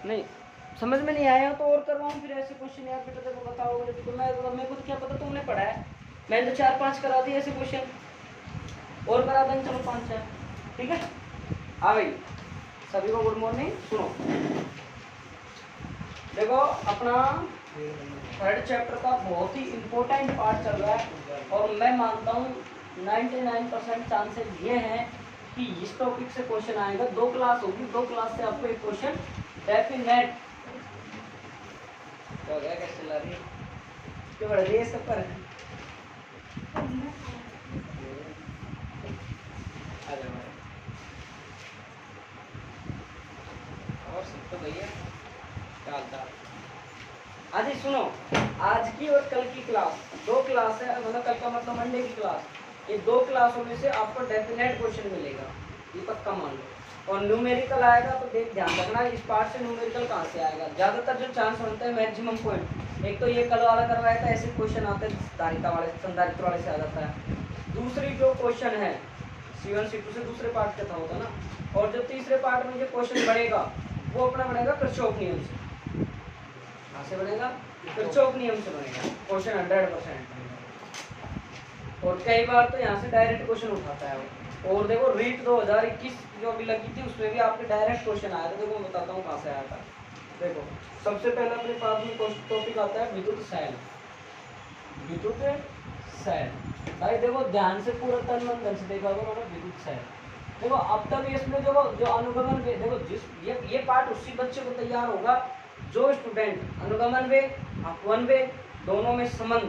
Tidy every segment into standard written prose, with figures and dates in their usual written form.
नहीं समझ में नहीं आया तो और करवाऊँ फिर ऐसे क्वेश्चन यार बेटा देखो बताओगे तो मेरे को तो क्या पता तुमने पढ़ा है। मैंने तो 4-5 करा दिए ऐसे क्वेश्चन और करा देंगे चलो 5-6 ठीक है। हाँ भाई सभी को गुड मॉर्निंग। सुनो देखो अपना 3rd चैप्टर का बहुत ही इम्पोर्टेंट पार्ट चल रहा है और मैं मानता हूँ 99% चांसेस ये हैं कि इस टॉपिक से क्वेश्चन आएगा। 2 क्लास होगी, 2 क्लास से आपको एक क्वेश्चन डेफिनेट हो गया। कैसे चला रही है क्या बढ़ रही है सब पर और सब तो भैया आज सुनो आज की और कल की क्लास 2 क्लास है मतलब कल का मतलब मंडे की क्लास। ये 2 क्लासों में से आपको डेफिनेट क्वेश्चन मिलेगा ये पक्का मान लो। और न्यूमेरिकल आएगा तो देख ध्यान रखना इस पार्ट से न्यूमेरिकल कहाँ से आएगा। ज़्यादातर जो चांस बनते हैं मैक्सिमम पॉइंट एक तो ये कल वाला करवाया था ऐसे क्वेश्चन आते हैं धारिता वाले संधारित्र वाले से आ जाता है। दूसरी जो क्वेश्चन है C1 C2 से दूसरे पार्ट का था होता ना। और जो तीसरे पार्ट में जो क्वेश्चन बढ़ेगा वो अपना बनेगा किरचॉफ नियम से। कहाँ से बनेगा? किरचॉफ नियम से बनेगा क्वेश्चन 100%। और कई बार तो यहाँ से डायरेक्ट क्वेश्चन उठाता है वो। और देखो रीट 2021 जो अभी लगी थी उसमें भी आपके डायरेक्ट क्वेश्चन आया था। देखो मैं बताता हूँ कहाँ से आया था। देखो सबसे पहले अपने पास में टॉपिक आता है विद्युत सैल। विद्युत सैल भाई देखो ध्यान से पूरा तन मन धन से देखा होगा मैंने विद्युत सैल। देखो अब तक इसमें जो अनुगमन वे देखो जिस ये पार्ट उसी बच्चे को तैयार होगा जो स्टूडेंट अनुगमन वे अपवन वे दोनों में संबंध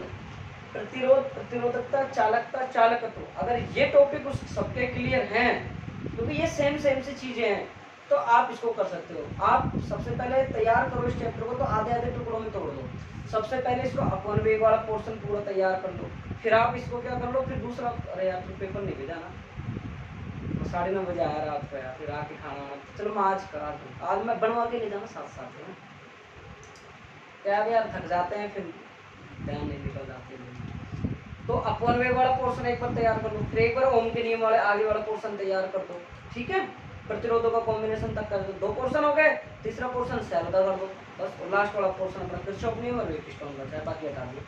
प्रतिरोध प्रतिरोधकता चालकता चालकत्व अगर ये टॉपिक उस सबके क्लियर हैं क्योंकि ये सेम सी चीजें हैं तो आप इसको कर सकते हो। आप सबसे पहले तैयार करो इस चैप्टर को तो आधे आधे टुकड़ों में तोड़ दो। सबसे पहले इसको अपवन वेग वाला पोर्शन पूरा तैयार कर लो फिर आप इसको क्या कर लो फिर दूसरा। अरे यार तो पेपर नहीं भेजा ना 9:30 बजे आया रात को यार फिर आके खाना चलो मैं आज करा दूँ। आज मैं बनवा के ले जाना साथ साथ है क्या यार थक जाते हैं फिर ध्यान नहीं निकल जाते हैं। तो अपवन वेग वाला पोर्शन एक बार तैयार कर लो फिर एक बार ओम के नियम वाले आगे वाला पोर्शन तैयार कर दो ठीक है। प्रतिरोधों का कॉम्बिनेशन तक कर दो 2 पोर्शन हो गए। तीसरा पोर्शन सेल का कर दो बस। लास्ट वाला पोर्शन अपना किरचॉफ नियम और व्हीटस्टोन का है बाकी हटा दो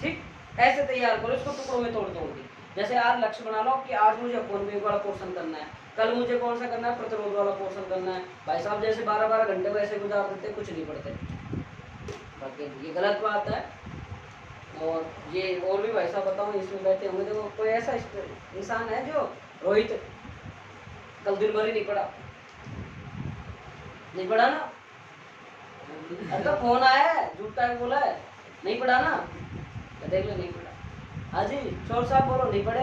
ठीक। ऐसे तैयार करो इसको टुकड़ों में तोड़ के। जैसे आज लक्ष्य बना लो कि आज मुझे अपवन वेग वाला पोर्शन करना है कल मुझे कौन सा करना है प्रतिरोध वाला पोर्शन करना है। भाई साहब जैसे 12-12 घंटे वैसे गुजार देते कुछ नहीं पढ़ते बाकी ये गलत बात है। और ये और भी भाई साहब बताओ इसमें बैठे होंगे देखो कोई ऐसा इंसान है जो रोहित कल दिन भर ही नहीं पढ़ा ना। अरे तो फोन आया है झूठा है बोला है नहीं पढ़ा ना देख लो नहीं पढ़ा। हाँ जी शोर साहब बोलो नहीं पढ़े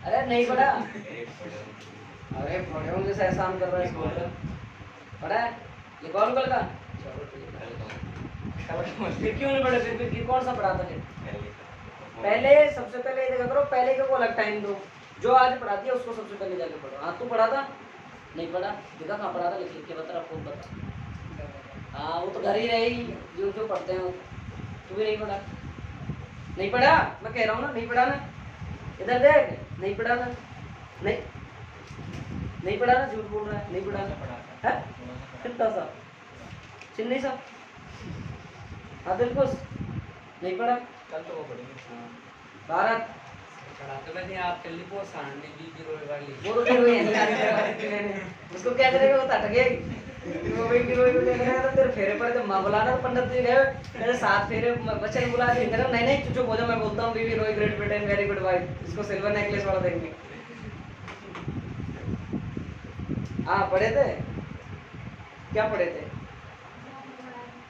अरे नहीं पढ़ा। अरे पढ़े होंगे से एहसान कर रहा है पढ़ा है ये कौन कल का फिर क्यों नहीं पढ़े फिर कौन सा पढ़ा था फिर पहले सबसे पहले ये देखा करो पहले को अलग टाइम दो जो आज पढ़ा दिया उसको सबसे पहले जाके पढ़ो। हाँ तू पढ़ा था नहीं पढ़ा देखा कहाँ पढ़ा था लिख के बता आपको बता। हाँ वो तो घर ही रही जो पढ़ते हैं वो तू भी नहीं पढ़ा मैं कह रहा हूँ ना नहीं पढ़ा ना इधर देख नहीं पढ़ा ना नहीं पढ़ा ना झूठ बोल रहा है नहीं पढ़ा ना है कितना सा चिन्नी सा हाँ दिलखुश नहीं पढ़ा कल तो वो पढ़ेंगे भारत पढ़ा तो मैंने आप चली वो सारणी बीबी रोए वाली वो तो फिर वही है उसको क्या करेगा वो तट गई वो बीबी रोए को देख रहा है तो तेरे फेरे पड़े तो मां बुलाना पंडित जी गए मेरे 7 फेरे बच्चन बुला के कह रहा नहीं चुप हो जा मैं बोलता हूँ बीबी रोए great Britain very good wife इसको सिल्वर नेकलेस वाला देंगे। हाँ पढ़े थे क्या पढ़े थे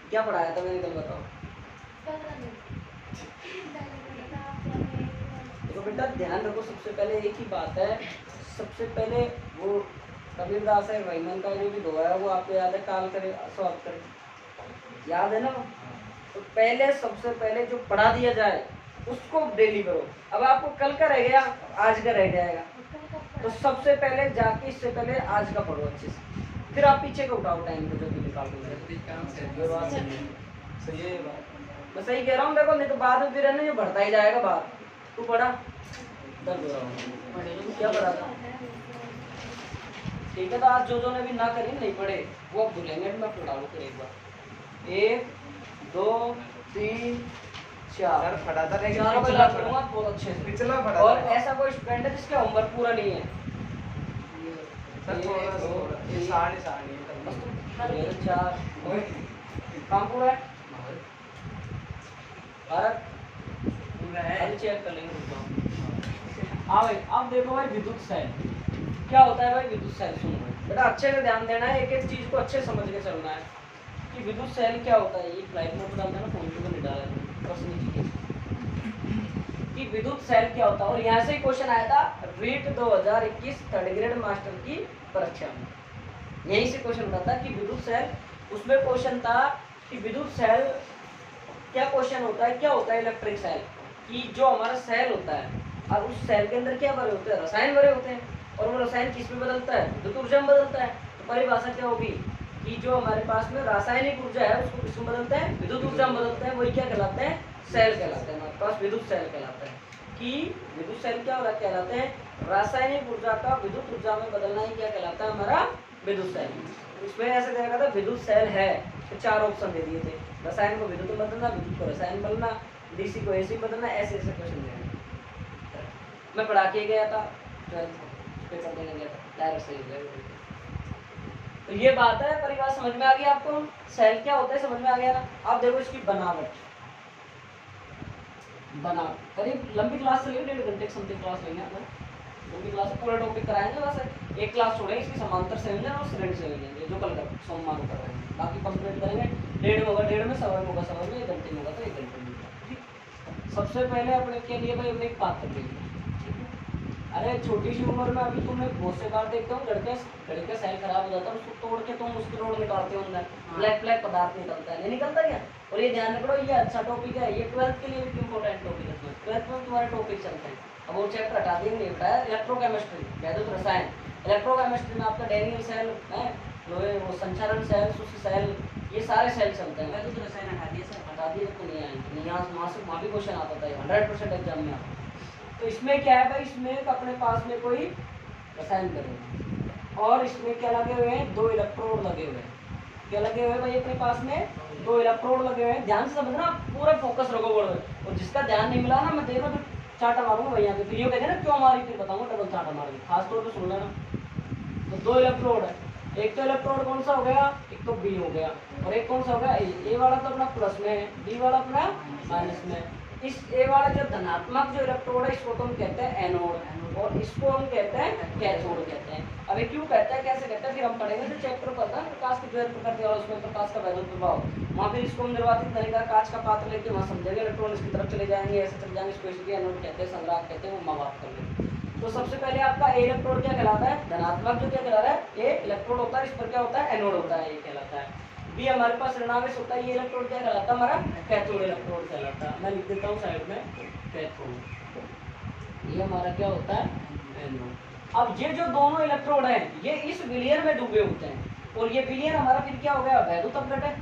क्या पढ़ाया था मैंने कल बताओ। देखो बेटा ध्यान रखो सबसे पहले एक ही बात है सबसे पहले वो कबीरदास है वहीमन का जो भी दोहा है वो आपको याद है काल करे स्वाद करे याद है ना। तो पहले सबसे पहले जो पढ़ा दिया जाए उसको डेली करो। अब आपको कल का रह गया आज का रह जाएगा तो सबसे पहले जाके इससे पहले आज का पढ़ो अच्छे से फिर आप पीछे का उठाओ टाइम को जो भी निकाल दो। मैं सही कह रहा हूँ देखो नहीं तो बाद में फिर है ना ये बढ़ता ही जाएगा बाहर। तू पढ़ा क्या पढ़ा था ठीक है, तो आज जो ने भी ना करी नहीं पढ़े वो अब भूलेंगे, मैं पढ़ाऊँ फिर एक बार। 1 2 3 4 सर फटाता रहेगा, चारों को याद करूँगा बहुत अच्छे से। पिछला फटा और ऐसा कोई स्टूडेंट है जिसका होमवर्क पूरा नहीं है? सर थोड़ा सा ये साढ़े ये 4 काम पूरा है भारत पूरा है। अभी चेक कर लेंगे, रुक जाओ। हाँ भाई, अब देखो भाई विद्युत सेल क्या होता है। भाई विद्युत सेल सुनो भाई बेटा, अच्छे से ध्यान देना है, एक एक चीज को अच्छे समझ के चलना है कि विद्युत सेल क्या होता है। ये फ्लाइट मोड डाल देना, फोन पे नहीं डाला प्रश्न कि विद्युत सेल क्या होता है। और यहाँ से ही क्वेश्चन आया था रीट 2021 थर्ड ग्रेड मास्टर की परीक्षा में, यही से क्वेश्चन उठा था कि विद्युत सेल। उसमें क्वेश्चन था कि विद्युत सेल क्या क्वेश्चन होता है, क्या होता है इलेक्ट्रिक सेल, कि जो हमारा सेल होता है और उस सेल के अंदर क्या भरे होते हैं, रसायन भरे होते हैं, और वो रसायन किस में बदलता है, विद्युत ऊर्जा में बदलता है। तो परिभाषा क्या होगी कि जो हमारे पास में रासायनिक ऊर्जा है उसको किसमें बदलते हैं, विद्युत ऊर्जा में बदलते हैं, वही क्या कहलाते हैं, सेल कहलाते हैं। हमारे पास विद्युत सेल कहलाता है कि विद्युत सेल क्या होगा कहलाते हैं, रासायनिक ऊर्जा का विद्युत ऊर्जा में बदलना ही क्या कहलाता है, हमारा विद्युत सेल। इसमें ऐसे देखा था विद्युत सेल है तो 4 ऑप्शन दे दिए थे, रसायन को विद्युत में बदलना, विद्युत को रसायन बदलना, डीसी को एसी बदलना, ऐसे ऐसे क्वेश्चन दिए। मैं पढ़ा के गया था 12th पेपर देने गया था, डायरेक्ट सही हो गया। तो ये बात है, परिवार समझ में आ गया आपको, सेल क्या होता है समझ में आ गया ना। अब देखो इसकी बनावट करीब लंबी क्लास चलेगी, 1.5 घंटे की समथिंग क्लास लेंगे हम, लंबी क्लास पूरा टॉपिक कराएंगे, बस एक क्लास छोड़ेंगे, इसकी समांतर से लेंगे और श्रेणी से लेंगे, जो कल कर सोमवार को कराएंगे, बाकी कंप्लीट करेंगे। 1.5 में होगा 1.5 में, सवा में होगा सवा में, 1 घंटे में होगा तो 1 घंटे में। ठीक, सबसे पहले अपने के लिए भाई अपने एक पात्र लेंगे। अरे छोटी सी उम्र में अभी तुमने बहुत से बार देखते हो घड़े का सेल खराब हो जाता है, उसको तोड़ के तुम उसकी रोड निकालते हो, अंदर ब्लैक ब्लैक पदार्थ निकलता है, नहीं निकलता क्या। और ये ध्यान रखो, ये अच्छा टॉपिक है, ये 12th के लिए भी इम्पोर्टेंट टॉपिक है। 12th में तुम्हारे टॉपिक चलते हैं, अब वो चैप्टर हटा दिए, नहीं बताया इलेक्ट्रोकेमिस्ट्री, वैद्युत रसायन। इलेक्ट्रोकेमिस्ट्री में आपका डेनियल सेल है, वो संचारण सेल, शुष्क सेल, ये सारे सेल चलते हैं। वैद्युत रसायन हटा दिए तो नहीं आएंगे, यहाँ से वहाँ भी क्वेश्चन आता था 100% एग्जाम में आता। तो इसमें क्या है भाई, इसमें अपने पास में कोई रसायन करेगा और इसमें क्या लगे हुए हैं, 2 इलेक्ट्रोड लगे हुए हैं। क्या लगे हुए हैं भाई अपने पास में, 2 इलेक्ट्रोड लगे हुए हैं। ध्यान से समझना, पूरा फोकस रखो बोर्ड में, और जिसका ध्यान नहीं मिला ना, मैं देखो तो चाटा मारूंगा भैया पे, फिर ये कहते हैं ना क्यों मारी, फिर बताऊंगा डबल चाटा मार के, खास तौर पर सुन लेना। तो 2 इलेक्ट्रोड है, एक तो इलेक्ट्रोड कौन सा हो गया, एक तो बी हो गया, और एक कौन सा हो गया ए वाला तो अपना प्लस में है, बी वाला अपना माइनस में। इस ए वाला जो धनात्मक जो इलेक्ट्रोड है इसको तो हम कहते हैं एनोड, और इसको हम कहते हैं कैथोड कहते हैं। अभी क्यों कहते हैं, कैसे कहते हैं, फिर हम पढ़ेंगे जो चैप्टर पढ़ता है प्रकाश की द्वैत प्रकृति और उसमें प्रकाश का वैद्युत प्रभाव, वहाँ फिर इसको हम निर्वातित करेगा, कांच का पात्र लेके वहाँ समझेंगे, इलेक्ट्रॉन इसकी तरफ चले जाएंगे, ऐसे चले जाएंगे, इसको इसलिए एनोड कहते हैं, संग्राहक कहते हैं, वो माँ बाप कर लेंगे। तो सबसे पहले आपका ए इलेक्ट्रोड क्या कहलाता है, धनात्मक जो क्या कहला रहा है, ए इलेक्ट्रोड होता है, इस पर क्या होता है, एनोड होता है, ये कहलाता है। बी हमारे पास ऋणावेश होता है, ये इलेक्ट्रोड क्या कहलाता है, हमारा कैथोड इलेक्ट्रोड कहलाता है। मैं लिख देता हूँ साइड में कैथोड, ये हमारा क्या होता है, एनोड। अब ये जो दोनों इलेक्ट्रोड हैं ये इस विलियन में डूबे होते हैं, और ये विलियन हमारा फिर क्या हो गया, वैद्युत अपघटक।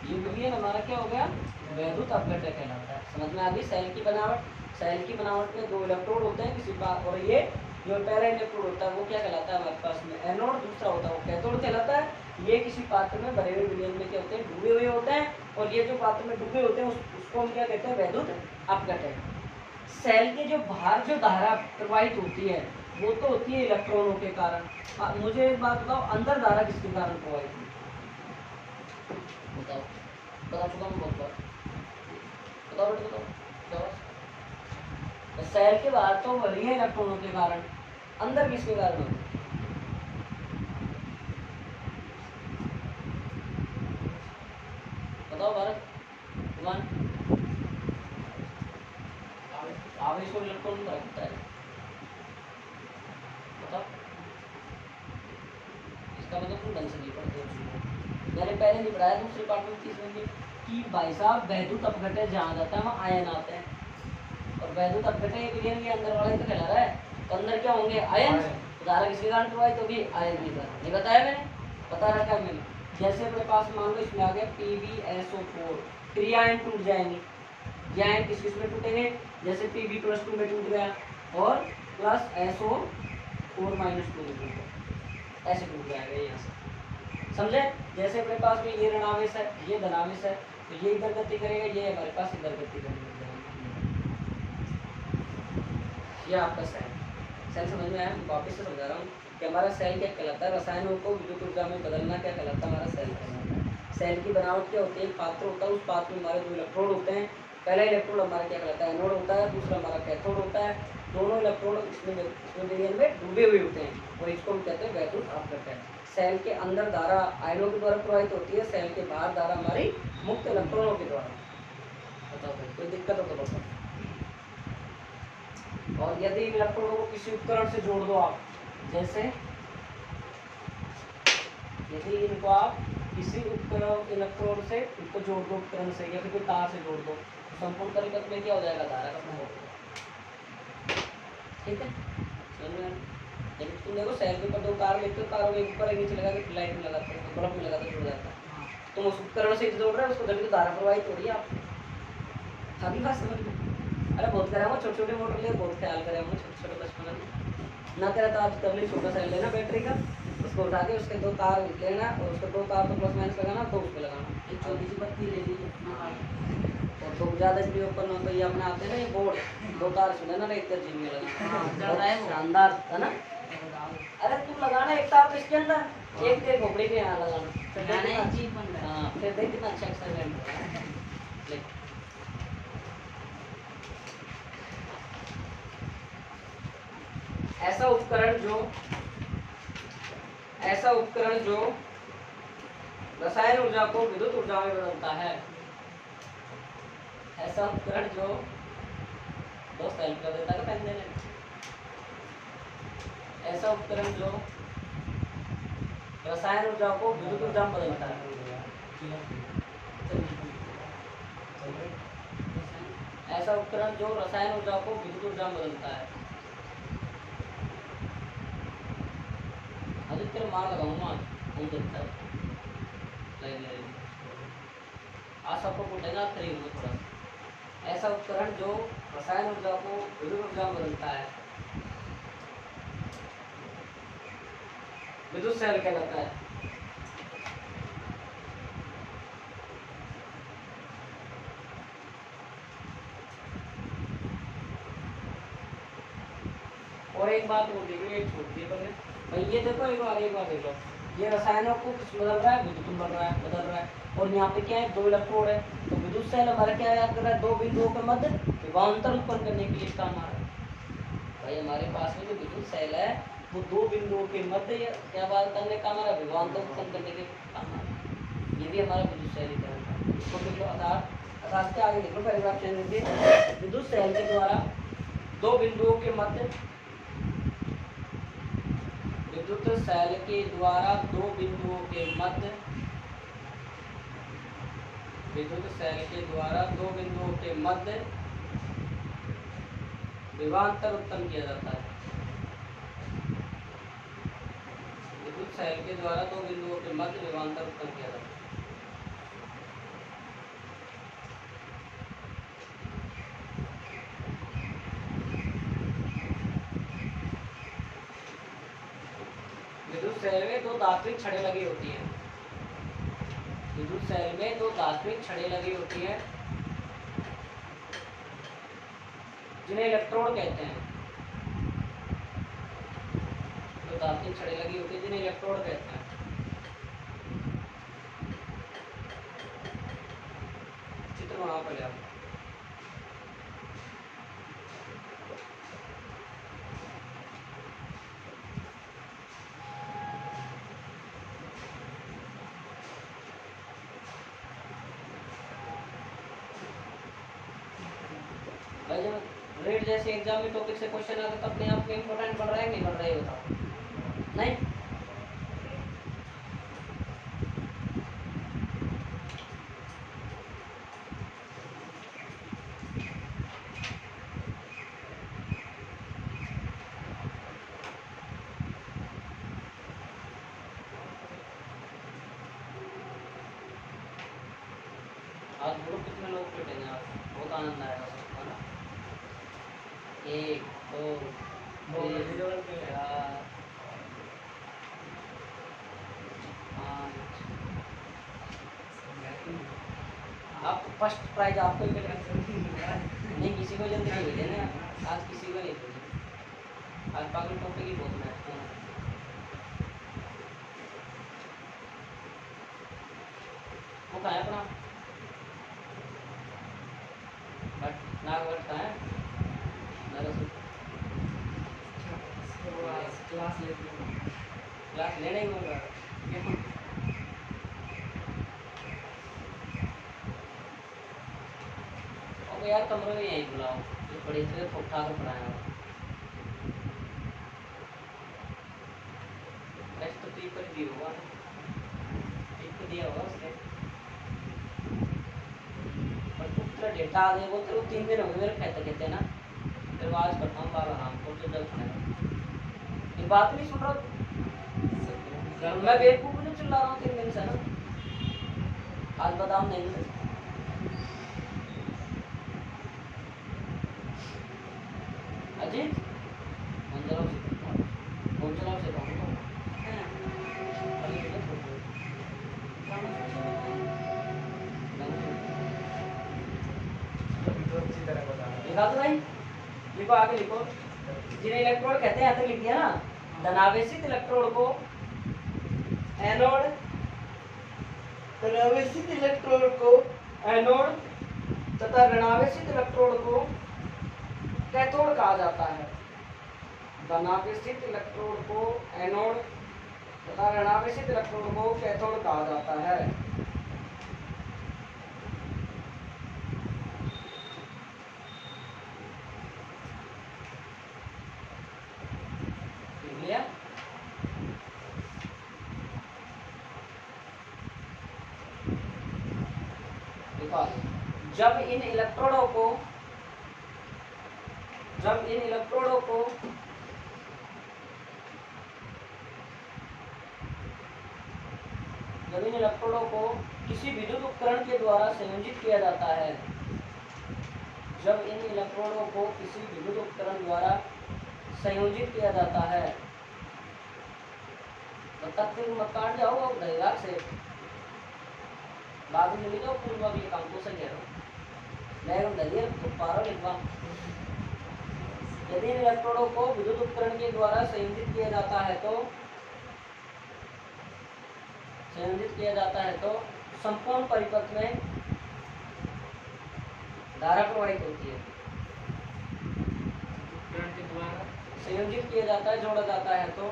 ये विलियन हमारा क्या हो गया, वैद्युत अपघटक कहलाता है। समझ में आ गई सेल की बनावट। सेल की बनावट में 2 इलेक्ट्रोड होते हैं किसी पास, और ये जो पहला इलेक्ट्रोड होता है वो क्या कहलाता है हमारे पास में, एनोड, दूसरा होता है वो कैथोड कहलाता है। ये किसी पात्र में भरे हुए विलयन में क्या होते हैं, डूबे हुए होते हैं, और ये जो पात्र में डूबे होते हैं उसको हम क्या कहते हैं, वैद्युत अपघटक। सेल के जो बाहर जो धारा प्रवाहित होती है वो तो होती है इलेक्ट्रॉनों के कारण। मुझे एक बात बताओ, अंदर धारा किसके कारण प्रवाहित हुई, बताओ, बता चुका हूँ बहुत बार, बताओ बेटा बताओ। तो सेल के बाहर तो हो रही है इलेक्ट्रॉनों के कारण, अंदर किसके कारण होती है, बताओ भारत वन। आवेश और इलेक्ट्रॉन में फर्क होता है, बताओ। इसका मतलब तुम ढंग से नहीं पढ़ते हो, मैंने पहले नहीं पढ़ाया दूसरे पार्ट में 30 में कि भाई साहब वैद्युत अपघटक जहाँ जाता है वहाँ आयन आते हैं, और वैद्युत अपघटक विलयन के अंदर वाला ही तो कहला रहा है, तो अंदर क्या होंगे, आयन। धारा किसके कारण प्रवाहित होगी, आयन के कारण। नहीं बताया मैंने, बता रखा है मैंने। जैसे अपने पास मान लो इसमें आ गया PbSO4, फिर ये आयन टूट जाएंगे, ये आयन किस किस में टूटेंगे, जैसे Pb+2 में टूट गया और प्लस SO4-2 में टूट गया। ऐसे टूट जाएगा ये यहाँ से, समझे। जैसे अपने पास में ये ऋणावेश है, ये धनावेश है, तो ये इधर गति करेगा, ये हमारे पास इधर गति करने लग जाएगा। ये आपका सेल समझ में आया। वापिस से समझा रहा हूँ कि हमारा सेल क्या कहलाता है, रसायनों को विद्युत ऊर्जा में बदलना क्या कहलाता है, हमारा सेल कहलाता है। सेल की बनावट क्या होती है, एक पात्र होता है, उस पात्र में हमारे 2 इलेक्ट्रोड होते हैं। पहला इलेक्ट्रोड हमारा क्या कहलाता है, एनोड होता है, दूसरा हमारा कैथोड होता है। दोनों इलेक्ट्रोड इसमें विलयन में डूबे हुए होते हैं और इसको हम कहते हैं वैद्युत आपघट है। सेल के अंदर धारा आयनों के द्वारा प्रवाहित होती है, सेल के बाहर धारा हमारी मुक्त इलेक्ट्रॉनों के द्वारा। बताओ भाई कोई दिक्कत हो तो बताओ। और यदि इलेक्ट्रॉनों को किसी उपकरण से जोड़ दो आप, जैसे यदि इनको आप किसी उपकरण इलेक्ट्रोड से इनको जोड़ दो, उपकरण से या फिर कोई तार से जोड़ दो, तो संपूर्ण तरीकत में क्या हो जाएगा, धारा खत्म हो जाएगा। ठीक है, जब तुम देखो सेल के ऊपर 2 तार लेते हो, तारों के ऊपर एक नीचे लगा के लाइट में लगाते हैं, बल्ब में लगाते जुड़ जाता है। तुम उस उपकरण से जोड़ रहे हो उसको, जब तो धारा प्रवाहित हो रही है। आप अभी बात समझ में, अरे बहुत करा हुआ छोटे छोटे मोटर लिए, बहुत ख्याल करा हुआ छोटे छोटे बचपन में ना करा तो आज कर ले, छोटा सा लेना बैटरी का, उसको उठा के उसके 2 तार लेना और उसको 2 तार तो प्लस माइनस लगाना, तो उस पर लगाना एक छोटी सी बत्ती ले ली और तो ज़्यादा वीडियो पर तो ये अपने आते हैं ना, ये बोर्ड 2 तार से लेना, एक जीव में लगाना, शानदार है ना। अरे तुम लगाना एक तार तो इसके अंदर, एक तेरे खोपड़ी के यहाँ लगाना, हाँ फिर देख कितना अच्छा एक्सपेरिमेंट है। ऐसा उपकरण जो रसायन ऊर्जा को विद्युत ऊर्जा में बदलता है, ऐसा उपकरण जो दोस्त हेल्प कर देता है पेन देने, ऐसा उपकरण जो रसायन ऊर्जा को विद्युत ऊर्जा में बदलता है, ऐसा उपकरण जो रसायन ऊर्जा को विद्युत ऊर्जा में बदलता है। अधिकतर मार लगाऊंगा हम देखता है आज सबको पूछेगा खरीद लो थोड़ा। ऐसा उपकरण जो रसायन ऊर्जा को विद्युत ऊर्जा में बदलता है, विद्युत सेल कहलाता है। और एक बात वो देखिए, एक छोटी भाई ये देखो, एक बार देख लो, ये रसायनों को कुछ बदल रहा है, विद्युत बदल रहा है। और यहाँ पे क्या है, 2 इलेक्ट्रोड है, तो विद्युत सेल हमारा क्या याद कर रहा है, 2 बिंदुओं के मध्य विभवांतर उत्पन्न करने के लिए काम आ रहा है। भाई हमारे पास में जो विद्युत सेल है वो 2 बिंदुओं के मध्य क्या बात करने का हमारा विभवांतर उत्पन्न करने के काम आ रहा है। ये भी हमारा विद्युत सेल ही है। इसको देख लो, अर्थात के आगे देख लो, पैराग्राफ चेंज करके विद्युत सेल के द्वारा 2 बिंदुओं के मध्य, विद्युत सेल के द्वारा 2 बिंदुओं के मध्य, विद्युत सेल के द्वारा 2 बिंदुओं के मध्य विभवांतर उत्पन्न किया जाता है। विद्युत सेल के द्वारा 2 बिंदुओं के मध्य विभवांतर उत्पन्न किया जाता है। विद्युत सेल में 2 धात्विक छड़ें लगी होती हैं। विद्युत सेल में 2 धात्विक छड़ें लगी होती हैं जिन्हें इलेक्ट्रोड कहते हैं। 2 धात्विक छड़ें लगी होती हैं जिन्हें इलेक्ट्रोड कहते हैं। चित्र बनाओ पहले आप। भाई जब रेट जैसे एग्जाम में टॉपिक से क्वेश्चन आता तो अपने आप में इंपॉर्टेंट बढ़ रहा है नहीं बढ़ रहा है, बताओ। नहीं आज बोलो कितने लोग बैठेंगे, आज बहुत आनंद आएगा सबको ना। 1 2 3 4 आप फर्स्ट प्राइज आपको ही मिलेगा। नहीं किसी को जल्दी नहीं मिले ना, आज किसी को नहीं मिले। आज पागल टॉपिक ही बहुत महत्वपूर्ण है। वो कहाँ है अपना बट नागवट कहाँ है? क्लास लेने ही होगा। अब यार कमरे में यहीं बुलाओ, जो बड़ी से उठा कर पढ़ाया हो। टेस्ट तो पेपर भी होगा ना, एक दिया होगा उसने। पर तू तेरा डेटा आ गया, वो तेरे को 3 दिन हो गए मेरे कहते ना, तेरे को आज करता हूँ बाबा राम को, तो जब सुनेगा ये बात नहीं सुन रहा तू। मैं बेवकूफ नहीं चिल्ला रहा हूँ 3 दिन से ना, आज बादाम नहीं मिले। अजीत मंजरों से कहूँगा लिखा तो नहीं, लिखो आगे लिखो। जिन्हें इलेक्ट्रोड कहते हैं, तो लिख दिया ना। धनावेशित इलेक्ट्रोड को एनोड, धनावेशित इलेक्ट्रोड को एनोड तथा ऋणावेशित इलेक्ट्रोड को कैथोड कहा जाता है। धनावेशित इलेक्ट्रोड को एनोड तथा ऋणावेशित इलेक्ट्रोड को कैथोड कहा जाता है। जब इन इलेक्ट्रोडों को किसी विद्युत उपकरण के द्वारा संयोजित किया जाता है, जब इन इलेक्ट्रोडों को किसी विद्युत उपकरण द्वारा संयोजित किया जाता है, तो तब फिर मत काट जाओ दहेगा से बाद में लिखो पूर्व अगले काम को सही कह रहा हूँ मैं दलिए तो पारो लिखवा। यदि इलेक्ट्रोडों को विद्युत उपकरण के द्वारा संयोजित किया जाता है तो संपूर्ण परिपथ में धारा प्रवाहित होती है। संयोजित किया जाता है, जोड़ा जाता है तो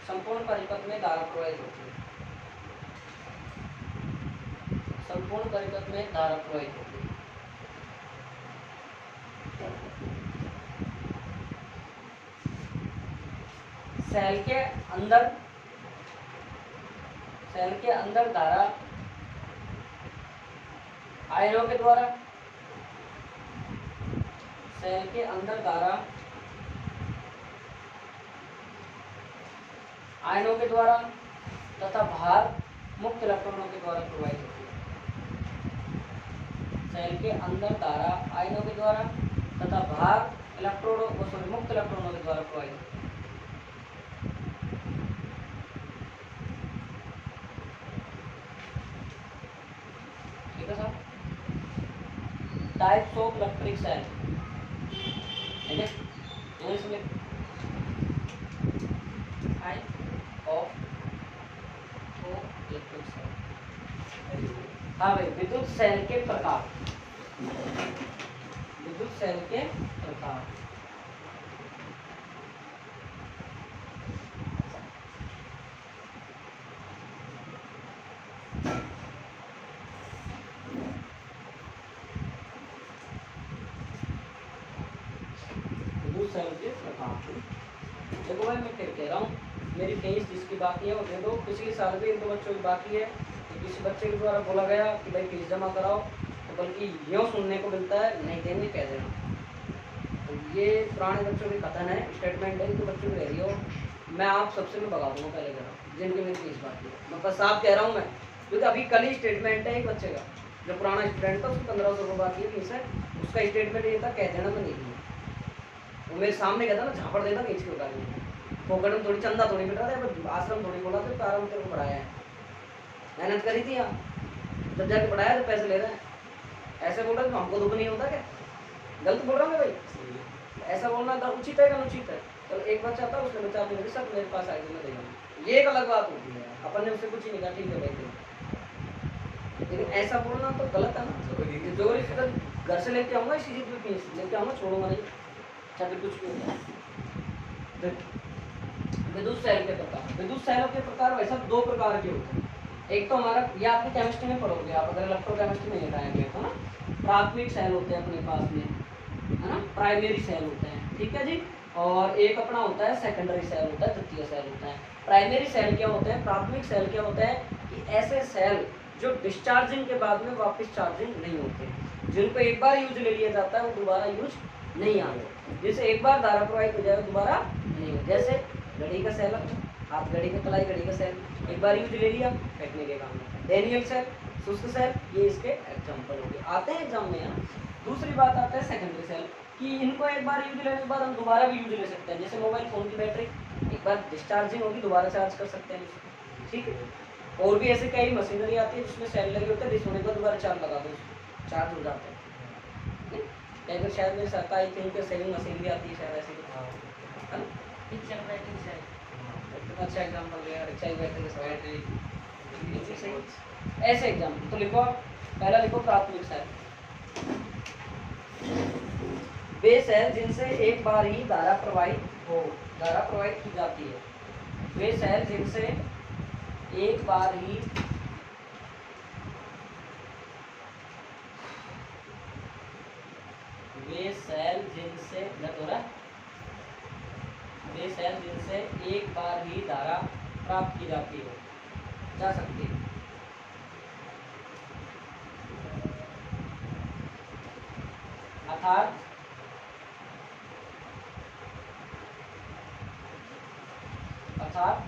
संपूर्ण परिपथ में धारा प्रवाहित होती है। संपूर्ण परिपथ में धारा प्रवाहित होती है। सेल के अंदर धारा आयनों के द्वारा, सेल के अंदर धारा आयनों के द्वारा तथा बाहर मुक्त इलेक्ट्रॉनों के द्वारा प्रवाहित होती है। सेल के अंदर धारा आयनों के द्वारा तथा बाहर मुक्त इलेक्ट्रॉनों के द्वारा प्रवाहित होती है। ठीक है साहब। Types of electric cell, English में टाइप ऑफ इलेक्ट्रिक सेल। हाँ भाई, विद्युत सेल के प्रकार, विद्युत सेल के प्रकार। देखो भाई मैं फिर कह रहा हूँ, मेरी फीस जिसकी बाकी है वो दे दो। पिछले साल भी 2 बच्चों की बाकी है, तो किसी बच्चे के द्वारा बोला गया कि भाई फीस जमा कराओ, तो बल्कि यूँ सुनने को मिलता है नहीं देने कह देना। तो ये पुराने बच्चों की कथन है, स्टेटमेंट है, तो बच्चों की रह रही हो। मैं आप सबसे मैं भगा दूँगा पहले कह रहा हूँ, जिनकी मेरी फीस बाकी है। मैं बस साफ कह रहा हूँ मैं, क्योंकि अभी कल ही स्टेटमेंट है एक बच्चे का, जो पुराना स्टूडेंट था उसको 1500 रुपये बाकी है फीस है, उसका स्टेटमेंट ये था कह देना तो नहीं दिया। वो मेरे सामने कहता ना झापड़ देता खींच के उतार फोकट में थोड़ी चंदा थोड़ी बिठा दे, आश्रम थोड़ी बोला तो प्रारंभ तेरे को पढ़ाया है, मेहनत करी थी यहाँ। जब जाके पढ़ाया तो पैसे ले रहे हैं, ऐसे बोल रहे हैं तो हमको दुख नहीं होता क्या? गलत बोल रहा हूँ भाई? ऐसा बोलना तो उचित है कि अनुचित है? चलो एक बच्चा था, उसने बच्चा अपने सब मेरे पास आएगी, मैं देगा, ये एक अलग बात होती है, अपन ने उससे कुछ ही नहीं कहा, ठीक है भाई, लेकिन ऐसा बोलना तो गलत है ना। जो घर से लेके आऊंगा इसी चीज में फीस लेके आऊंगा, छोड़ूंगा नहीं, चाहे कुछ भी हो जाए। विद्युत सेल के प्रकार, विद्युत सेलों के प्रकार वैसा दो प्रकार के होते हैं। एक तो हमारा, ये आपने केमिस्ट्री में पढ़ोगे आप, अगर इलेक्ट्रोकेमिस्ट्री में लेकर आएंगे तो ना, प्राथमिक सेल होते हैं अपने पास में, है ना, प्राइमरी सेल होते हैं, ठीक है जी। और एक अपना होता है सेकेंडरी सेल होता है, द्वितीय सेल होता है। प्राइमरी सेल क्या होते हैं, प्राथमिक सेल क्या होता है कि ऐसे सेल जो डिस्चार्जिंग के बाद में वापस चार्जिंग नहीं होते, जिनको एक बार यूज ले लिया जाता है वो दोबारा यूज नहीं आते, जैसे एक बार धारा प्रवाहित हो जाए दोबारा नहीं हो, जैसे घड़ी का सेल, आप घड़ी का कलाई, घड़ी का सेल एक बार यूज ले लिया, फेंकने के काम में। डेनियल सेल, शुष्क सेल, ये इसके एग्जाम्पल हो गए, आते हैं एग्जाम में। दूसरी बात आता है सेकेंडरी सेल, कि इनको एक बार यूज लेने के बाद हम दोबारा भी यूज ले सकते हैं, जैसे मोबाइल फोन की बैटरी एक बार डिस्चार्जिंग होगी दोबारा चार्ज कर सकते हैं, ठीक है। और भी ऐसे कई मशीनरी आती है जिसमें सेल लगे होते हैं, डिस होने के बाद दोबारा चार्ज लगा दो, चार्ज हो जाते हैं। अगर शायद मेरे साथ आई थिंक सेविंग मशीन भी आती है शायद ऐसी, है ना। अच्छा एग्जाम्पल दिया, रिक्शा की बैटरी सही। ऐसे एग्जाम्पल तो लिखो, पहला लिखो प्राथमिक सेल, वे सेल जिनसे एक बार ही धारा प्रवाहित हो, धारा प्रवाहित की जाती है, वे सेल जिनसे एक बार ही वे सेल जिनसे वे सेल जिनसे एक बार ही धारा प्राप्त की जाती हो, जा सकती है, अर्थात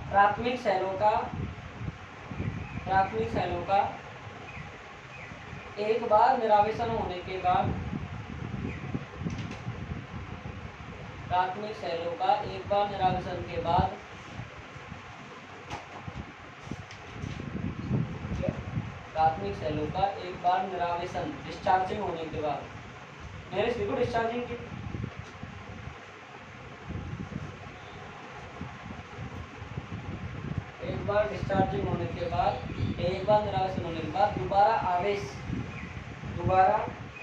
प्राथमिक सेलों का एक बार निरावेशन होने के बाद, प्राथमिक सेलों का एक बार निरावेशन के बाद, प्राथमिक सेलों का एक बार निरावेशन डिस्चार्जिंग होने के बाद, मेरे देखो डिस्चार्जिंग की, एक बार डिस्चार्जिंग होने के बाद, एक बार निरावेशन होने के बाद दोबारा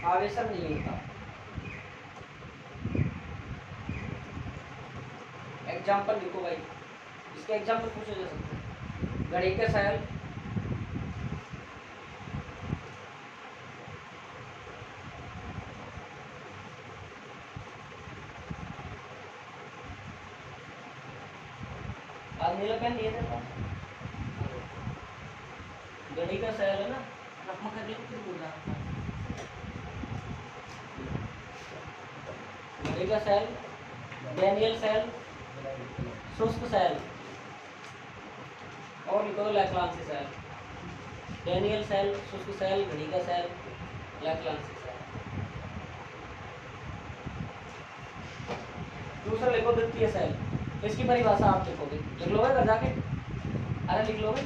आवेशन नहीं होता। एग्जाम्पल लिखो भाई, इसके एग्जाम्पल पूछे जा सकते हैं। घड़ी का सेल, आज नीला पेन नहीं देता, घड़ी का सेल है ना, घड़ी का सेल, डेनियल सेल, शुष्क सेल, और लिखो लैप्लासी सेल, डेनियल सेल, शुष्क सेल, घड़ी का सेल, लैप्लासी सेल। दूसरा लिखो द्वितीय सेल, इसकी परिभाषा आप लिखोगे, लिख लोगे घर जाके, अरे लिख लोगे,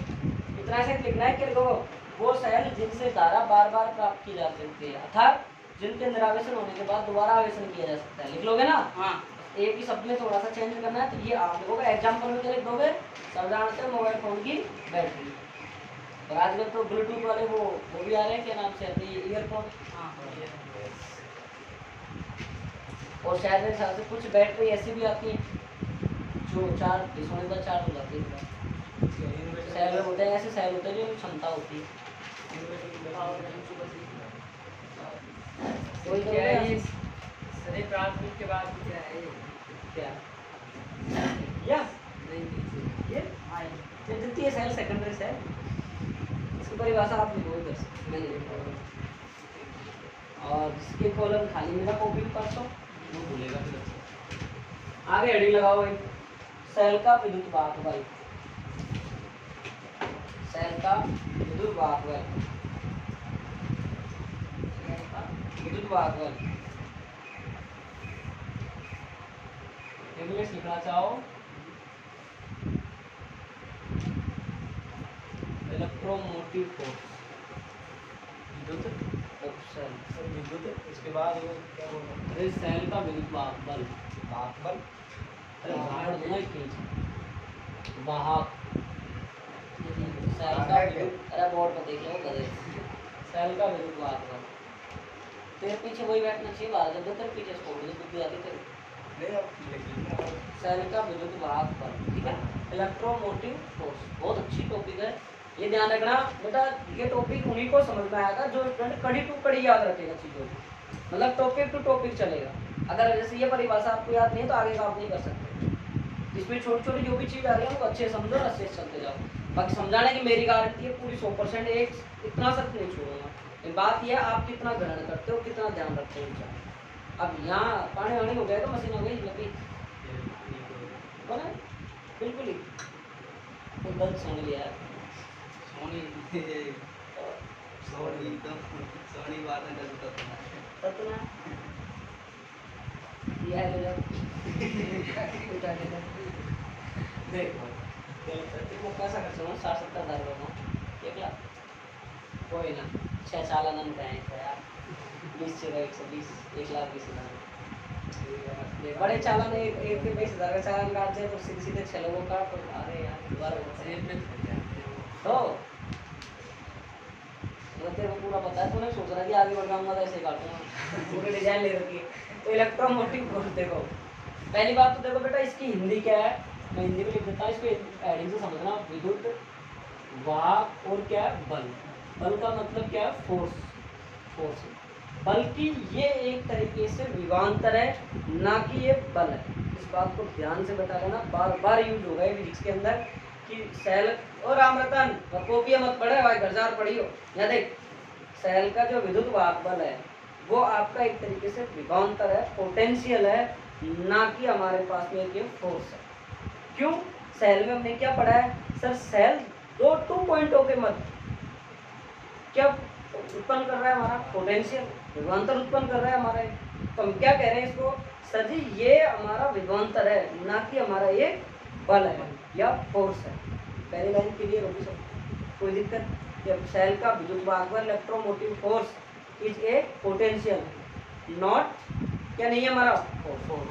इतना से लिखना है कि लिखो वो सेल जिनसे धारा बार बार प्राप्त की जा सकती है, अर्थात जिनके निरावेशन होने के बाद दोबारा आवेशन किया जा सकता है, लिख लोगे ना। हाँ, एक ही शब्द में थोड़ा सा चेंज करना है, तो ये आप लिखोगे। एग्जाम्पल में क्या लिख दोगे, सब जानते हैं मोबाइल फोन की बैटरी, और आजकल तो ब्लूटूथ वाले वो भी आ रहे हैं, क्या नाम से आते हैं, ईयरफोन। और शायद मेरे हिसाब से कुछ बैटरी ऐसी भी आती है जो चार्ज होने पर चार्ज हो जाती है, सेल होते हैं, ऐसे सेल होते हैं जो क्षमता होती है। कोई तो सही प्राथमिक के बाद क्या है, क्या या नहीं, ये द्वितीय सेल, सेकेंडरी सेल, इसकी परिभाषा आप लिखोगे इधर से, मैं नहीं लिखूंगा, और जिसके कॉलम खाली मेरा कॉपी परसों वो भूलेगा फिर। आगे हेडिंग लगाओ भाई, सेल का विद्युत वाहक बल, सेल का विद्युत वाहक बल, विद्युत वाहक बल। इंग्लिश लिखना चाहो, इलेक्ट्रोमोटिव फोर्स, सेल। और विद्युत इसके बाद वो क्या बोल रहे हैं? अरे सेल का विद्युत वाहक बल। वाहक बल। अरे झाड़ दूंगा एक खींच। वाहक सेल का वाहक है। विद्युत, अरे बोर्ड पर देख लो गधे। सेल का विद्युत वाहक बल। तेरे पीछे वही बैठना चाहिए बाहर, जब तेरे पीछे स्पोर्ट बुद्धि आती तेरे। नहीं अब लिखना है। सेल का विद्युत वाहक बल, ठीक है। इलेक्ट्रोमोटिव फोर्स, बहुत अच्छी टॉपिक है, ये ध्यान रखना बेटा। ये टॉपिक उन्हीं को समझ में आएगा जो स्टूडेंट कड़ी टू कड़ी याद रखेगा चीजों को, मतलब टॉपिक टू टॉपिक चलेगा। अगर जैसे ये परिभाषा आपको याद नहीं है तो आगे का आप नहीं कर सकते। इसमें छोटी छोटी जो भी चीज आ रही है उनको अच्छे से समझो और अच्छे से चलते जाओ। बाकी समझाने की मेरी गारंटी है पूरी 100%, एक इतना सच नहीं छोड़ूंगा। बात यह आप कितना ग्रहण करते हो, कितना ध्यान रखते हो। अब यहाँ पानी वानी हो गया तो मशीन हो गई लगी बना बिल्कुल ही तो गलत सुन लिया है। सोनी सोनी तो सोनी बात है सतना ये है ले जाओ उठा ले जाओ। देखो तुम पैसा खर्च हो 60-70 हज़ार रुपये 1 लाख कोई ना 6 साल आनंद कहें यार 20 से 120 1,20,000 बड़े चालान एक एक के 20,000 का चालान काट जाए तो सीधे सीधे 6 लोगों का तो अरे यार दोबारा जेब में थक जाते हो। तो मतलब तेरे को पूरा पता है, तूने सोच रहा कि आगे बढ़ जाऊंगा तो ऐसे काटूंगा पूरी डिजाइन ले रखी है। तो इलेक्ट्रोमोटिव फोर्स देखो, पहली बात तो देखो बेटा इसकी हिंदी क्या है, मैं हिंदी में लिख देता हूँ, इसको हेडिंग से समझना। विद्युत वाहक और क्या है बल। बल का मतलब क्या है फोर्स, फोर्स बल्कि ये एक तरीके से विभवांतर है, ना कि ये बल है। इस बात को ध्यान से बता लेना, बार बार यूज होगा फिजिक्स के अंदर कि सेल और रामरतन और कॉपी मत पढ़े भाई, घर जार पढ़ी हो। या देख सेल का जो विद्युत वाहक बल है वो आपका एक तरीके से विभवांतर है, पोटेंशियल है, ना कि हमारे पास में ये फोर्स है। क्यों? सेल में हमने क्या पढ़ा है सर, सेल दो 2 पॉइंटों के मध्य क्या उत्पन्न कर रहा है हमारा पोटेंशियल, विभवांतर उत्पन्न कर रहा है हमारा। तो हम क्या कह रहे हैं इसको सर जी, ये हमारा विभवांतर है, ना कि हमारा ये बल है या फोर्स है। पहली लाइन क्लियर होगी सब, कोई दिक्कत? जब सेल का विद्युत वाहक बल electromotive force is a potential, not क्या नहीं है हमारा फोर्स,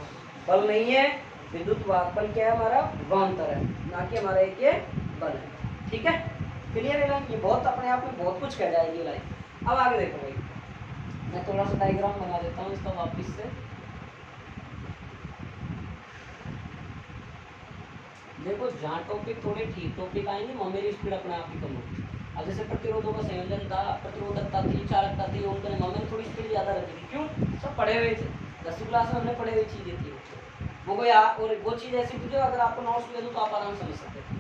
बल नहीं है। विद्युत वाहक बल क्या है हमारा, विभवांतर है, ना कि हमारा एक ये बल है। ठीक है, क्लियर है लाइन? ये बहुत अपने आप में बहुत कुछ कह जाएगी लाइन। अब आगे देखो भाई, मैं थोड़ा सा डायग्राम बना देता हूँ इसका वापिस से। देखो जहाँ टॉपिक थोड़े ठीक टॉपिक आएंगे वहाँ मेरी स्पीड अपने आप ही कम होगी। अब जैसे प्रतिरोधों का संयोजन था, प्रतिरोधकता थी, चालकता थी, उनके मैंने थोड़ी स्पीड ज़्यादा रखी थी। क्यों? सब पढ़े हुए थे, 10वीं क्लास में हमने पढ़े हुई चीज़ें थी वो कोई और वो चीज़ ऐसी थी जो अगर आपको नोट्स ले दूँ तो आप आराम से समझ सकते थे।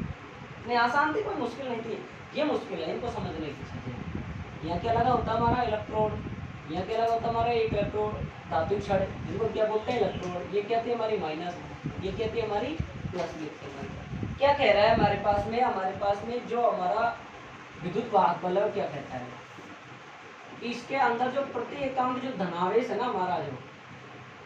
नहीं आसान थी, कोई मुश्किल नहीं थी। ये मुश्किल है इनको समझने की चीज़ें। यहाँ क्या लगा होता है हमारा इलेक्ट्रोड, यहाँ क्या लगा होता है हमारा एक इलेक्ट्रोड, धातु छड़, जिनको क्या बोलते हैं इलेक्ट्रोड। ये क्या थी हमारी माइनस, ये क्या थी हमारी प्लस। क्या कह रहा है हमारे पास में, हमारे पास में जो हमारा विद्युत वाहक बल है क्या कहता है कि इसके अंदर जो प्रति एकांक जो धनावेश है ना हमारा, जो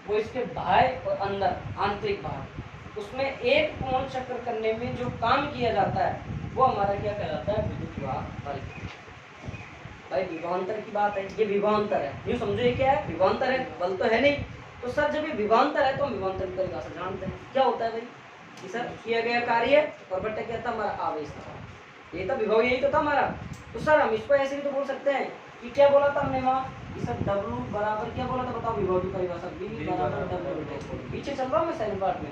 वो इसके बाह्य और अंदर आंतरिक भाग, उसमें एक पूर्ण चक्र करने में जो काम किया जाता है वो हमारा क्या कहलाता है, विद्युत वाहक बल। भाई विभवांतर की बात है, ये विभवांतर है, यूँ समझो ये क्या है, विभवांतर है, बल तो है नहीं। तो सर जब ये विभवांतर है तो हम विभवांतर की परिभाषा जानते हैं क्या होता है भाई कि सर किया गया कार्य और बट्टा क्या था हमारा आवेश था, ये तो विभव यही तो था हमारा। तो सर हम इसको ऐसे भी तो बोल सकते हैं कि क्या बोला था हमने वहाँ कि सर W बराबर क्या बोला था बताओ, विभव की परिभाषा V बराबर W। पीछे चल रहा हूँ मैं सेकंड पार्ट में,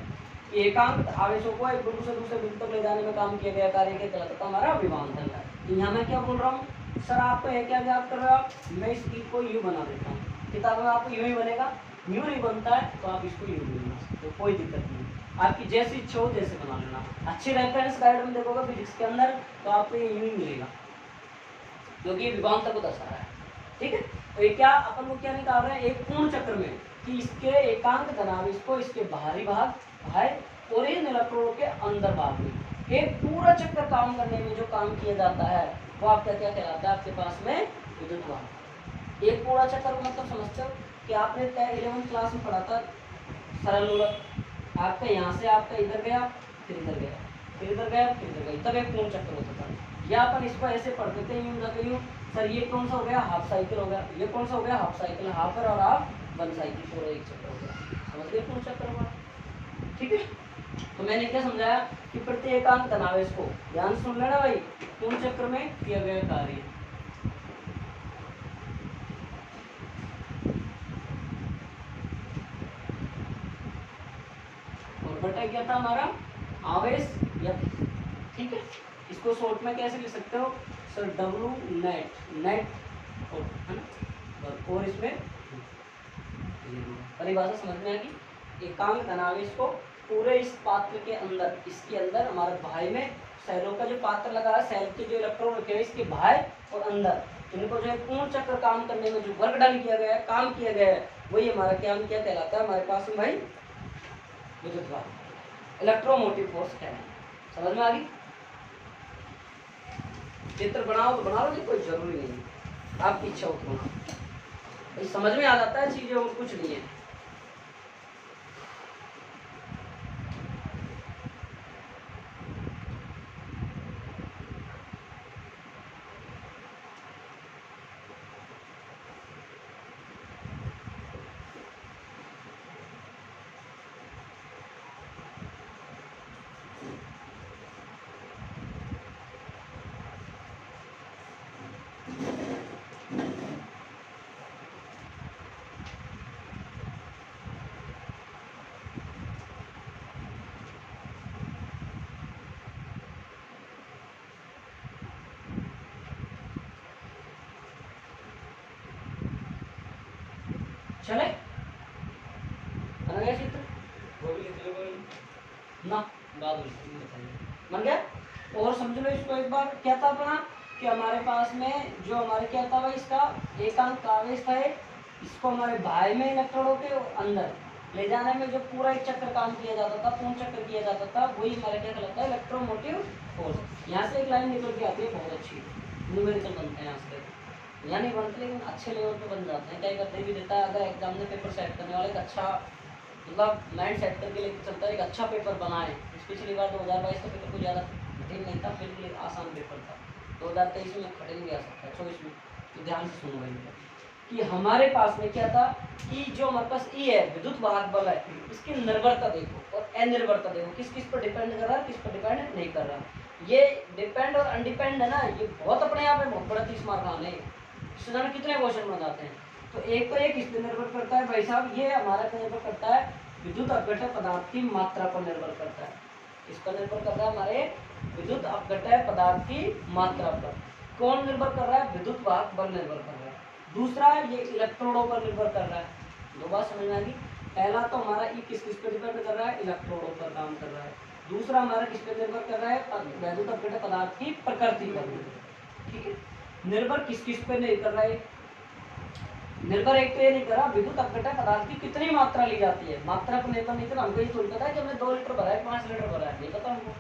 एकांक आवेशों को एक बिंदु से दूसरे बिंदु तक ले जाने में काम किया गया कार्य क्या कहलाता था हमारा, विभवांतर था। तो यहाँ मैं क्या बोल रहा हूँ सर, आपको है क्या याद कर रहे हो आप, मैं इस चीज को यूँ बना देता हूँ, किताब में आपको यूँ ही बनेगा, यूँ नहीं बनता है तो आप इसको यूँ भी बना सकते हो, कोई दिक्कत नहीं। आपकी जैसी इच्छा हो जैसे बना लेना। अच्छी रेफरेंस गाइड में देखोगे फिजिक्स के अंदर तो आपको ये यूँ ही मिलेगा क्योंकि ये विभवांतर को दर्शा रहा है। ठीक है, तो ये क्या अपन को क्या निकाल रहे हैं, एक पूर्ण चक्र में कि इसके एकांक धनावेश को इसके बाहरी भाग और इन इलेक्ट्रोड के अंदर भाग में एक पूरा चक्कर काम करने में जो काम किया जाता है वो आपका क्या कहलाता है, आपके पास में विद्युत वाहक। एक पूरा चक्कर का मतलब समझते हो कि आपने 11वीं क्लास में पढ़ा था सरल लोलक, आपका यहाँ से आपका इधर गया फिर इधर गया फिर इधर गया फिर इधर गया, तब एक पूर्ण चक्कर होता था। या अपन इसको ऐसे पढ़ते थे यूँ ना यूँ सर ये कौन सा हो गया, हाफ साइकिल हो गया, ये कौन सा हो गया, हाफ साइकिल, हाफ और हाफ 1 साइकिल, पूरा एक चक्कर हो गया। समझ गए पूर्ण चक्र हुआ, ठीक है। तो मैंने क्या समझाया कि प्रत्येकांक धनावेश को, ध्यान सुन लेना भाई, पूर्ण चक्र में किया गया कार्य। और बटा क्या था हमारा, आवेश या, ठीक है। इसको शॉर्ट में कैसे लिख सकते हो सर, डब्लू नेट, नेट और, है ना, और इसमें परिभाषा समझ में आएगी। एकांक धनावेश को पूरे इस पात्र के अंदर, इसके अंदर हमारे भाई में सेलों का जो पात्र लगा है, सेल के जो इलेक्ट्रॉन रखे हैं इसके भाई और अंदर, इनको जो है पूर्ण चक्र काम करने में जो वर्क डन किया गया है, काम किया गया है, वही हमारा क्या कहलाता है हमारे पास में भाई, विद्युत वाहक, इलेक्ट्रोमोटिव फोर्स कहते हैं। समझ में आ गई। चित्र बनाओ तो बना लो, कोई जरूरी नहीं है, आपकी इच्छा हो तो बनाओ, समझ में आ जाता है चीजें और कुछ नहीं है। चले चित्र वो भी लिख लो कोई ना, बाद में बताइए। मन गया। और समझ लो इसको एक बार, क्या था अपना कि हमारे पास में जो हमारे क्या था भाई, इसका एकांक आवेश था, इसको हमारे बाह्य में इलेक्ट्रोडों के अंदर ले जाने में जो पूरा एक चक्र काम किया जाता था, पूर्ण चक्र किया जाता था, वही हमारे क्या कहलाता है, इलेक्ट्रोमोटिव फोर्स। यहाँ से एक लाइन निकल के आती है बहुत अच्छी, न्यूमेरिकल बनते हैं यहाँ से, यहाँ नहीं बनते लेकिन अच्छे लेवल पे बन जाते हैं। क्या करते भी देता है, अगर एग्जाम में पेपर सेट करने वाले एक अच्छा, मतलब माइंड सेट करके लेके चलता है, एक अच्छा पेपर बनाए। पिछली बार 2022 का पेपर कोई ज़्यादा कठिन नहीं था, बिल्कुल आसान पेपर था। 2023 में कठिन भी आ सकता है, 24 में। तो ध्यान से सुनो भाई कि हमारे पास में क्या था कि जो हमारे पास ई है, विद्युत वाहक बल है, इसकी निर्भरता देखो और अनिर्भरता देखो, किस किस पर डिपेंड कर रहा है, किस पर डिपेंड नहीं कर रहा। ये डिपेंड और अनडिपेंड है ना, ये बहुत अपने आप में बहुत बड़ा 30 मार्क आने, इसमें कितने क्वेश्चन बन जाते हैं। तो एक तो ये किस पर निर्भर करता है भाई साहब, ये हमारा पर निर्भर करता है, विद्युत अपघटन पदार्थ की मात्रा पर निर्भर करता है। किस पर निर्भर कर रहा है, हमारे विद्युत अपघटन पदार्थ की मात्रा पर। कौन निर्भर कर रहा है, विद्युत वाहक बल निर्भर कर रहा है। दूसरा ये इलेक्ट्रोडों पर निर्भर कर रहा है। दो बात समझ में आ गई। पहला तो हमारा ये किस किस पर डिपेंड कर रहा है, इलेक्ट्रोडों पर काम कर रहा है। दूसरा हमारा किस पर निर्भर कर रहा है, विद्युत अपघटन पदार्थ की प्रकृति पर। ठीक है, निर्भर किस किस पर नहीं कर रहा है, निर्भर एक तो ये नहीं करा विद्युत अपघटन पदार्थ की कितनी मात्रा ली जाती है, मात्रा पर निर्भर नहीं करा। हमको ये थोड़ी पता है कि हमने 2 लीटर भरा है, 5 लीटर भरा है, नहीं पता हमको।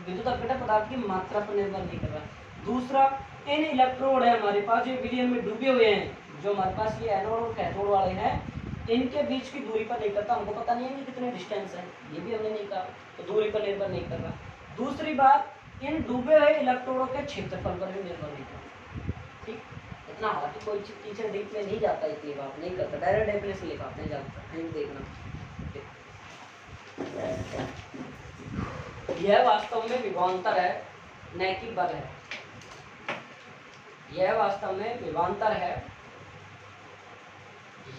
विद्युत अपघटन पदार्थ की मात्रा पर निर्भर नहीं कर रहा। दूसरा, इन इलेक्ट्रोड है हमारे पास जो विलयन में डूबे हुए हैं, जो हमारे पास ये एनोड और कैथोड वाले हैं, इनके बीच की दूरी पर नहीं करता। हमको पता नहीं है कि कितने डिस्टेंस है, ये भी हमने नहीं कहा, तो दूरी पर निर्भर नहीं कर रहा। दूसरी बात, इन डूबे हुए इलेक्ट्रोडों के क्षेत्रफल पर भी निर्भर नहीं करता। ठीक, इतना हालांकि कोई टीचर डीप में नहीं जाता, इतनी बात नहीं करता, डायरेक्ट डेफिनेशन लिखाते हैं, जाता है देखना। यह वास्तव में विभवांतर है, न कि बल है। यह वास्तव में विभवांतर है,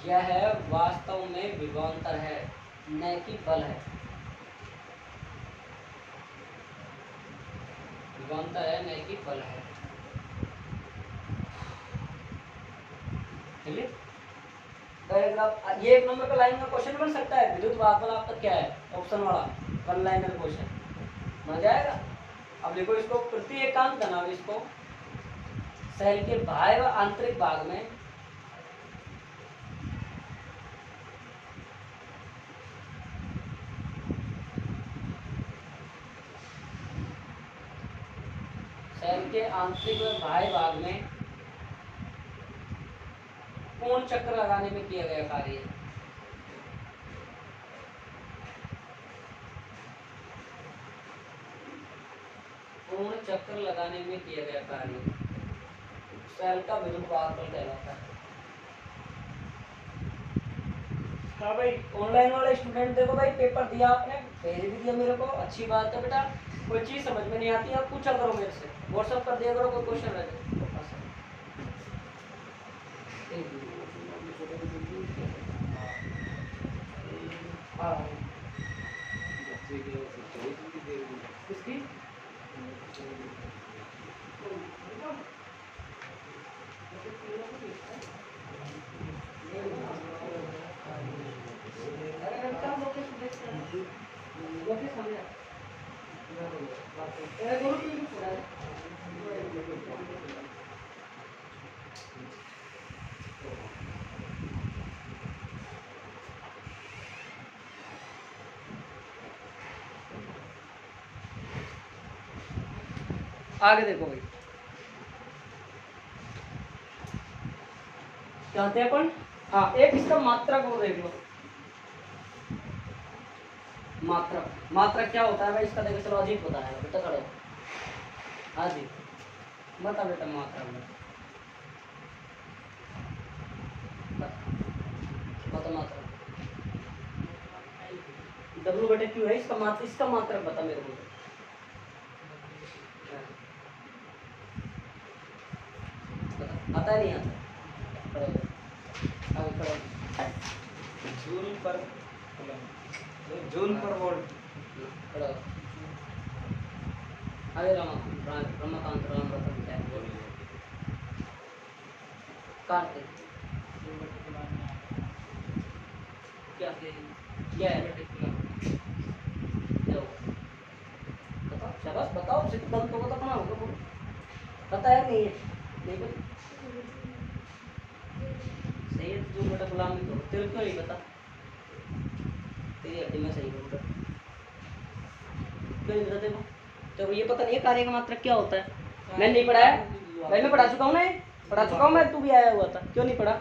यह वास्तव में विभवांतर है, न कि बल है। विभवांतर है, न कि बल है। चलिए, पैराग्राफ ये 1 नंबर का लाइन का क्वेश्चन बन सकता है। विद्युत वाहक बल आपका क्या है, ऑप्शन वाला 1 लाइनर क्वेश्चन बन जाएगा। अब देखो इसको, प्रति एकांक धनावेश को सेल के बाह्य व आंतरिक भाग में सेल के आंतरिक व बाह्य भाग में पूर्ण चक्र लगाने में किया गया कार्य है। पूर्ण चक्र लगाने में किया गया कार्य सेल का विद्युत भागफल कहलाता है। हाँ भाई, ऑनलाइन वाले स्टूडेंट देखो भाई, पेपर दिया आपने, भेज भी दिया मेरे को, अच्छी बात है बेटा। कोई चीज़ समझ में नहीं आती है, आप पूछा करो मेरे से, व्हाट्सएप कर दिया करो, कोई क्वेश्चन रह जाए। हाँ किसकी? आगे देखो भाई, चाहते हैं अपन, हाँ एक इसका मात्रक वो देख लो। मात्रक, मात्रक क्या होता है भाई इसका? देखो चलो अजीब बताया बेटा, खड़े हो। हाँ जी, बता बेटा मात्रक में बता मात्रक डब्ल्यू बटे क्यू है, इसका मात्रक, इसका मात्रक बता मेरे को। आता नहीं आता? जूल पर जूल पर वोल्ट। अरे रमाकांत राम रतन कार्तिक क्या क्या है? क्या होगा? बताओ, शाबाश बताओ, सिर्फ दम तो अपना होगा बोलो। पता है नहीं है? नहीं पता? सही है, जो बेटा गुलाम तो तेरे क्यों नहीं पता? तेरी हड्डी में सही होगा, क्यों नहीं पता तेरे को? तो ये पता नहीं है कार्य का मात्रक क्या होता है? मैंने नहीं पढ़ाया भाई, मैं पढ़ा चुका हूँ ना, पढ़ा चुका हूँ मैं, तू भी आया हुआ था, क्यों नहीं पढ़ा?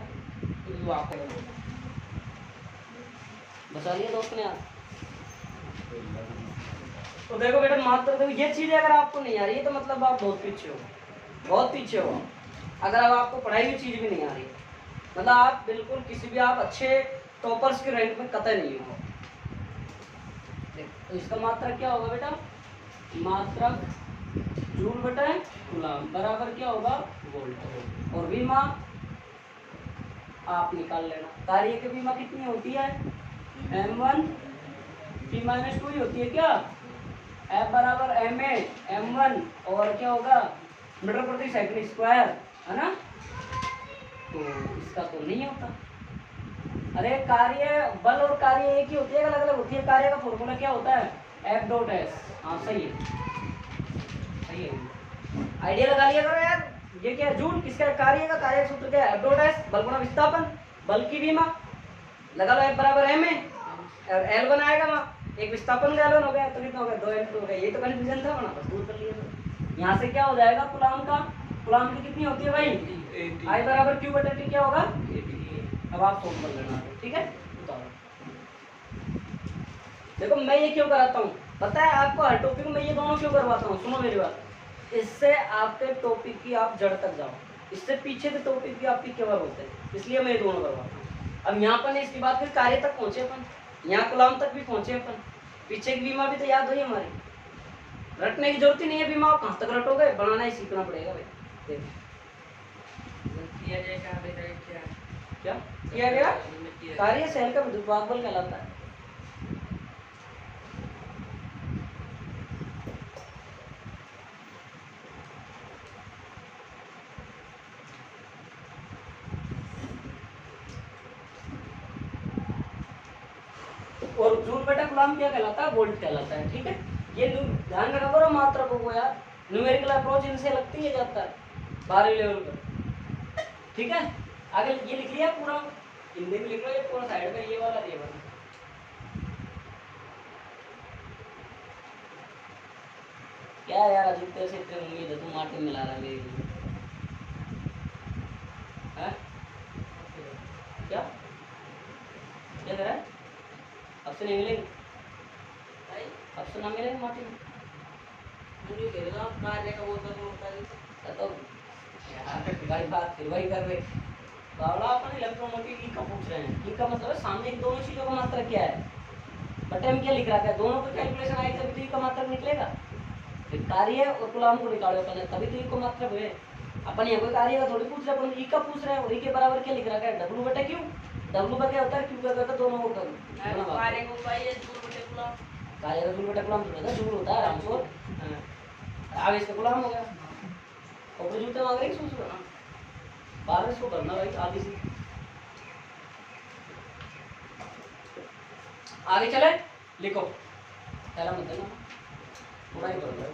बता दिया दोस्त ने यार। तो देखो बेटा मात्र, देखो ये चीजें अगर आपको नहीं आ रही है तो मतलब आप बहुत पीछे हो, बहुत पीछे हो। अगर अब आपको पढ़ाई हुई चीज भी नहीं आ रही, मतलब आप बिल्कुल किसी भी, आप अच्छे टॉपर्स के रैंक में कतई नहीं हो। तो इसका मात्रक क्या होगा बेटा? मात्रक जूल बटा कूलम बराबर क्या होगा? वोल्ट। और विमा आप निकाल लेना, कार्य की विमा कितनी होती है? m1 p-2 ही होती है क्या? F बराबर ma m1 और क्या होगा? मीटर प्रति सेकंड स्क्वायर, है ना? तो इसका तो नहीं होता। अरे कार्य, बल और कार्य एक ही होती है, अलग अलग होती है। कार्य का फॉर्मूला क्या होता है? F dot S. हाँ सही है, सही है, आइडिया लगा लिया करो यार। ये क्या है? जूल किसका? कार्य का। कार्य का सूत्र क्या है? F डॉट एस, बल गुणा विस्थापन, बल की विमा लगा लो, F बराबर m है और L1 आएगा वहाँ, एक विस्थापन का L1 हो गया, तो कितना हो गया? 2L2 हो गया। ये तो कंफ्यूजन था, बना बस दूर कर लिया। यहाँ से क्या हो जाएगा? कूलम का, कूलम की कितनी होती है भाई? I बराबर Q बटा T, क्या होगा? अब आप सोल्व कर लेना, ठीक है? देखो मैं ये क्यों कराता हूँ पता है आपको? हर टॉपिक में ये दोनों क्यों करवाता हूँ? सुनो मेरी बात, इससे आपके टॉपिक की आप जड़ तक जाओ, इससे पीछे के टॉपिक भी आपके कवर होते हैं, इसलिए मैं ये दोनों करवाता हूँ। अब यहाँ पर इसके बाद फिर कार्य तक पहुंचे अपन, यहाँ कूलम तक भी पहुंचे अपन, पीछे की बीमा भी तो याद हुई हमारी, रटने की जरूरत ही नहीं है। बीमा कहाँ तक रटोगे? बनाना ही सीखना पड़ेगा भाई। क्या किया गया? कार्य सेल का विद्युत भागफल कहलाता है। और जूल बटा कूलम क्या कहलाता है? वोल्ट कहलाता है, ठीक है? ये ध्यान रखा करो मात्रकों को यार, न्यूमेरिकल अप्रोच इनसे लगती है जाता है 12वीं लेवल पर, ठीक है? आगे ये लिख लिया पूरा, हिंदी में लिख लो, ये पूरा साइड में ये वाला ये वाला। क्या यार आदित्य से इतनी उम्मीद है, तू माटी मिला रहा है मेरी है? क्या क्या कर रहा है? अब से नहीं मिलेंगे, अब से ना मिलेंगे माटी में। तो भाई बात फिर वही कर रहे। बावड़ा अपन इलेक्ट्रोमोटिव ई का पूछ रहे हैं। ई का मतलब है सामने की दोनों चीजों का मात्रक क्या है। बटे में क्या लिख रहा है, दोनों का कैलकुलेशन आएगी तभी तो ई का मात्रक निकलेगा। फिर कार्य और कूलाम को निकालो पहले, तभी तो ई को मात्रक हुए। अपन ये कोई कार्य का थोड़ी पूछ रहे, अपन ई का पूछ रहे हैं। और ई के बराबर क्या लिख रहा है, डब्ल्यू बटे क्यू। डब्ल्यू का क्या होता है, क्यू का क्या होता है, दोनों को कर कार्य को भाई ये जूल बटे कूलम। कार्य का जूल बटे कूलाम थोड़ा जूल होता है आराम से। आगे इसका कूलाम हो गया। और जूते मांग रहे हैं सोच रहा 12 को करना भाई आगे से आगे चले। लिखो पहला मतलब ना पूरा ही कर लो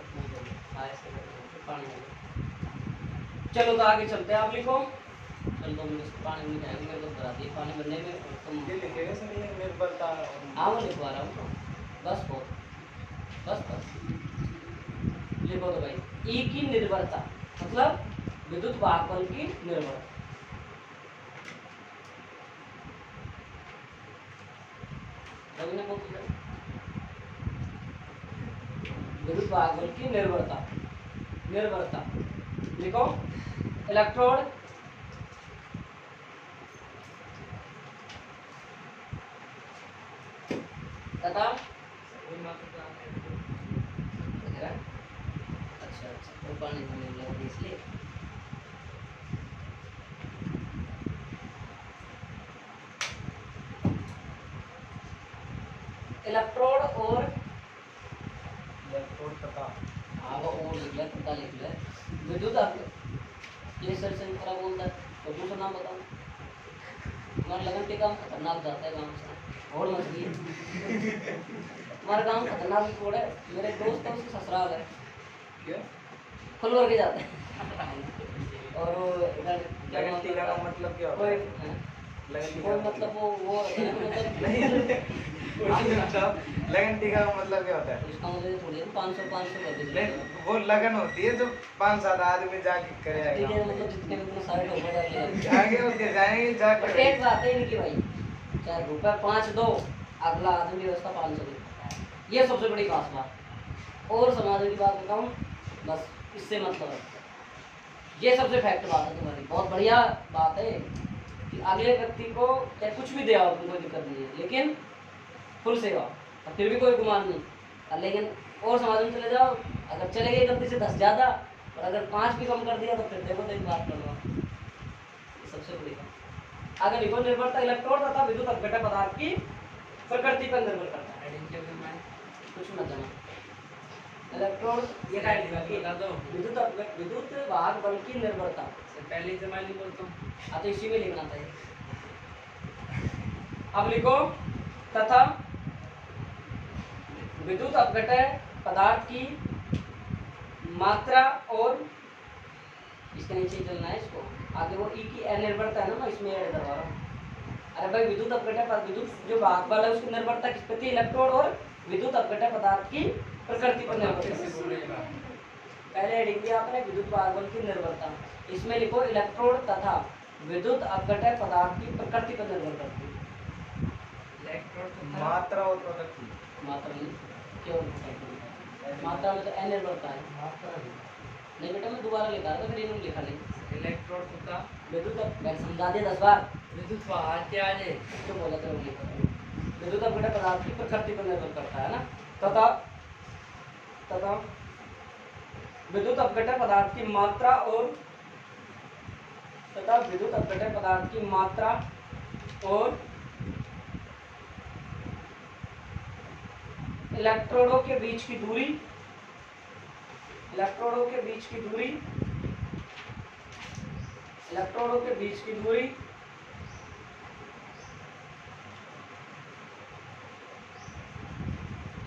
पानी में। चलो तो आगे चलते हैं, आप लिखो। चल 2 मिनट पानी में जाएंगे, मेरे को करा दिए पानी भरने में। और तुम ये लिखेगा सर, ये निर्भरता। हाँ वो लिखवा रहा हूँ बस बहुत बस लिखो तो भाई। ई की निर्भरता मतलब विद्युत वाहकबल की निर्भरता। विद्युत वाहकबल की निर्भरता लिखो। इलेक्ट्रोड तथा अच्छा तो पानी में लगा इसलिए इलेक्ट्रोड तथा हाँ वो और लिख ले, तथा लिख ले। विद्युत ये सर से थोड़ा बोलता है तो दूसरा नाम बताओ। तुम्हारा लगन के काम खतरनाक जाता है गाँव से और मत गई। हमारा गाँव खतरनाक कोड है। मेरे दोस्त है उसके ससुराल है क्या खुलवर के जाते हैं। और वो इधर क्या लगन टीका का मतलब क्या होता है? लगन टीका कोई मतलब वो लगन टीका का मतलब क्या होता है? इसका मुझे थोड़ी 500 कर दीजिए। नहीं, वो लगन होती है जो 5-7 आदमी जाके करे ठीक है आएगा। मतलब जितने भी तुम सारे लोग बता आगे होते जाएंगे बट जाके। एक बात है इनकी भाई, चाहे रुपये 5 दो अगला आदमी व्यवस्था 500 दे, ये सबसे बड़ी खास बात। और समाज की बात बताऊँ बस इससे मतलब है, ये सबसे फैक्ट बात है तुम्हारी। बहुत बढ़िया बात है कि अगले व्यक्ति को चाहे कुछ भी दे आओ तुम, कोई दिक्कत नहीं है, लेकिन फुल सेवा और फिर भी कोई गुमान नहीं। लेकिन और समाज में चले जाओ, अगर चले गए गलती से 10 ज़्यादा और अगर 5 भी कम कर दिया तो फिर देखो तो एक बात करना सबसे बड़ी बात। अगर लिखो निर्भरता इलेक्ट्रोड तथा विद्युत अपघटन पदार्थ की प्रकृति पर निर्भर करता है। कुछ मत जाना इलेक्ट्रोड ये बता दो। विद्युत वाहक बल की निर्भरता पहले से मैं नहीं बोलता हूँ। हाँ तो इसी में लिखना चाहिए। अब लिखो तथा विद्युत अपघटन पदार्थ की मात्रा और इसके नीचे चलना है इसको आगे। वो ई की अनिर्भरता है ना, मैं इसमें ऐड करवा रहा हूँ। अरे भाई विद्युत अपघटन विद्युत जो वाहक बल है उसकी निर्भरता किस पर थी, इलेक्ट्रोड और विद्युत अपघटन पदार्थ की प्रकृति पर निर्भर करती है। पहले हेडिंग दिया आपने विद्युत वाहक बल की निर्भरता, इसमें लिखो इलेक्ट्रोड तथा विद्युत अपघटन पदार्थ की प्रकृति पर निर्भर करती है। मात्रा और प्रकृति। मात्रा नहीं केवल मात्रा में तो अनिर्भरता है। नहीं बेटा मैं दोबारा लिखा रहा था फिर इन्होंने लिखा नहीं। इलेक्ट्रोड तथा विद्युत मैंने समझा दिया 10 बार। विद्युत वाहक क्या है? क्यों बोला था वो लिखा विद्युत अपघटन पदार्थ की प्रकृति पर निर्भर करता है ना। तथा विद्युत अपघटन पदार्थ की मात्रा और तथा विद्युत अपघटन पदार्थ की मात्रा और इलेक्ट्रोडों के बीच की दूरी इलेक्ट्रोडों के बीच की दूरी इलेक्ट्रोडों के बीच की दूरी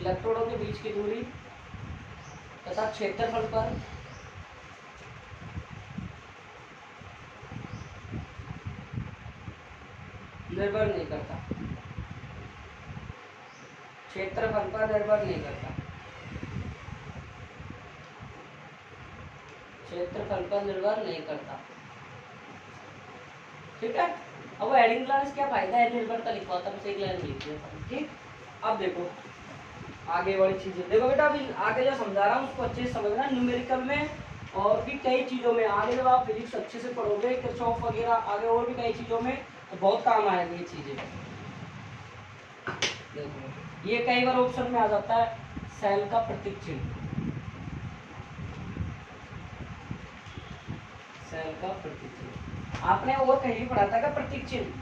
इलेक्ट्रोडों के बीच की दूरी तथा क्षेत्रफल पर निर्भर नहीं करता। क्षेत्रफल पर निर्भर नहीं करता। क्षेत्रफल पर निर्भर नहीं करता। ठीक है। अब वो हेडिंग लाइन क्या फायदा है, निर्भरता लिखवाता बस एक लाइन लिख दिया। ठीक। अब देखो आगे वाली चीजें देखो बेटा, अभी आगे जो समझा रहा हूँ उसको अच्छे से समझना। न्यूमेरिकल में और भी कई चीज़ों में आगे जब आप फिजिक्स अच्छे से पढ़ोगे, किरचॉफ वगैरह, आगे और भी कई चीज़ों में तो बहुत काम आएगी ये चीज़ें। देखो ये कई बार ऑप्शन में आ जाता है, सेल का प्रतीक चिन्ह, सेल का प्रतीक चिन्ह आपने और कहीं भी पढ़ा था क्या? प्रतीक चिन्ह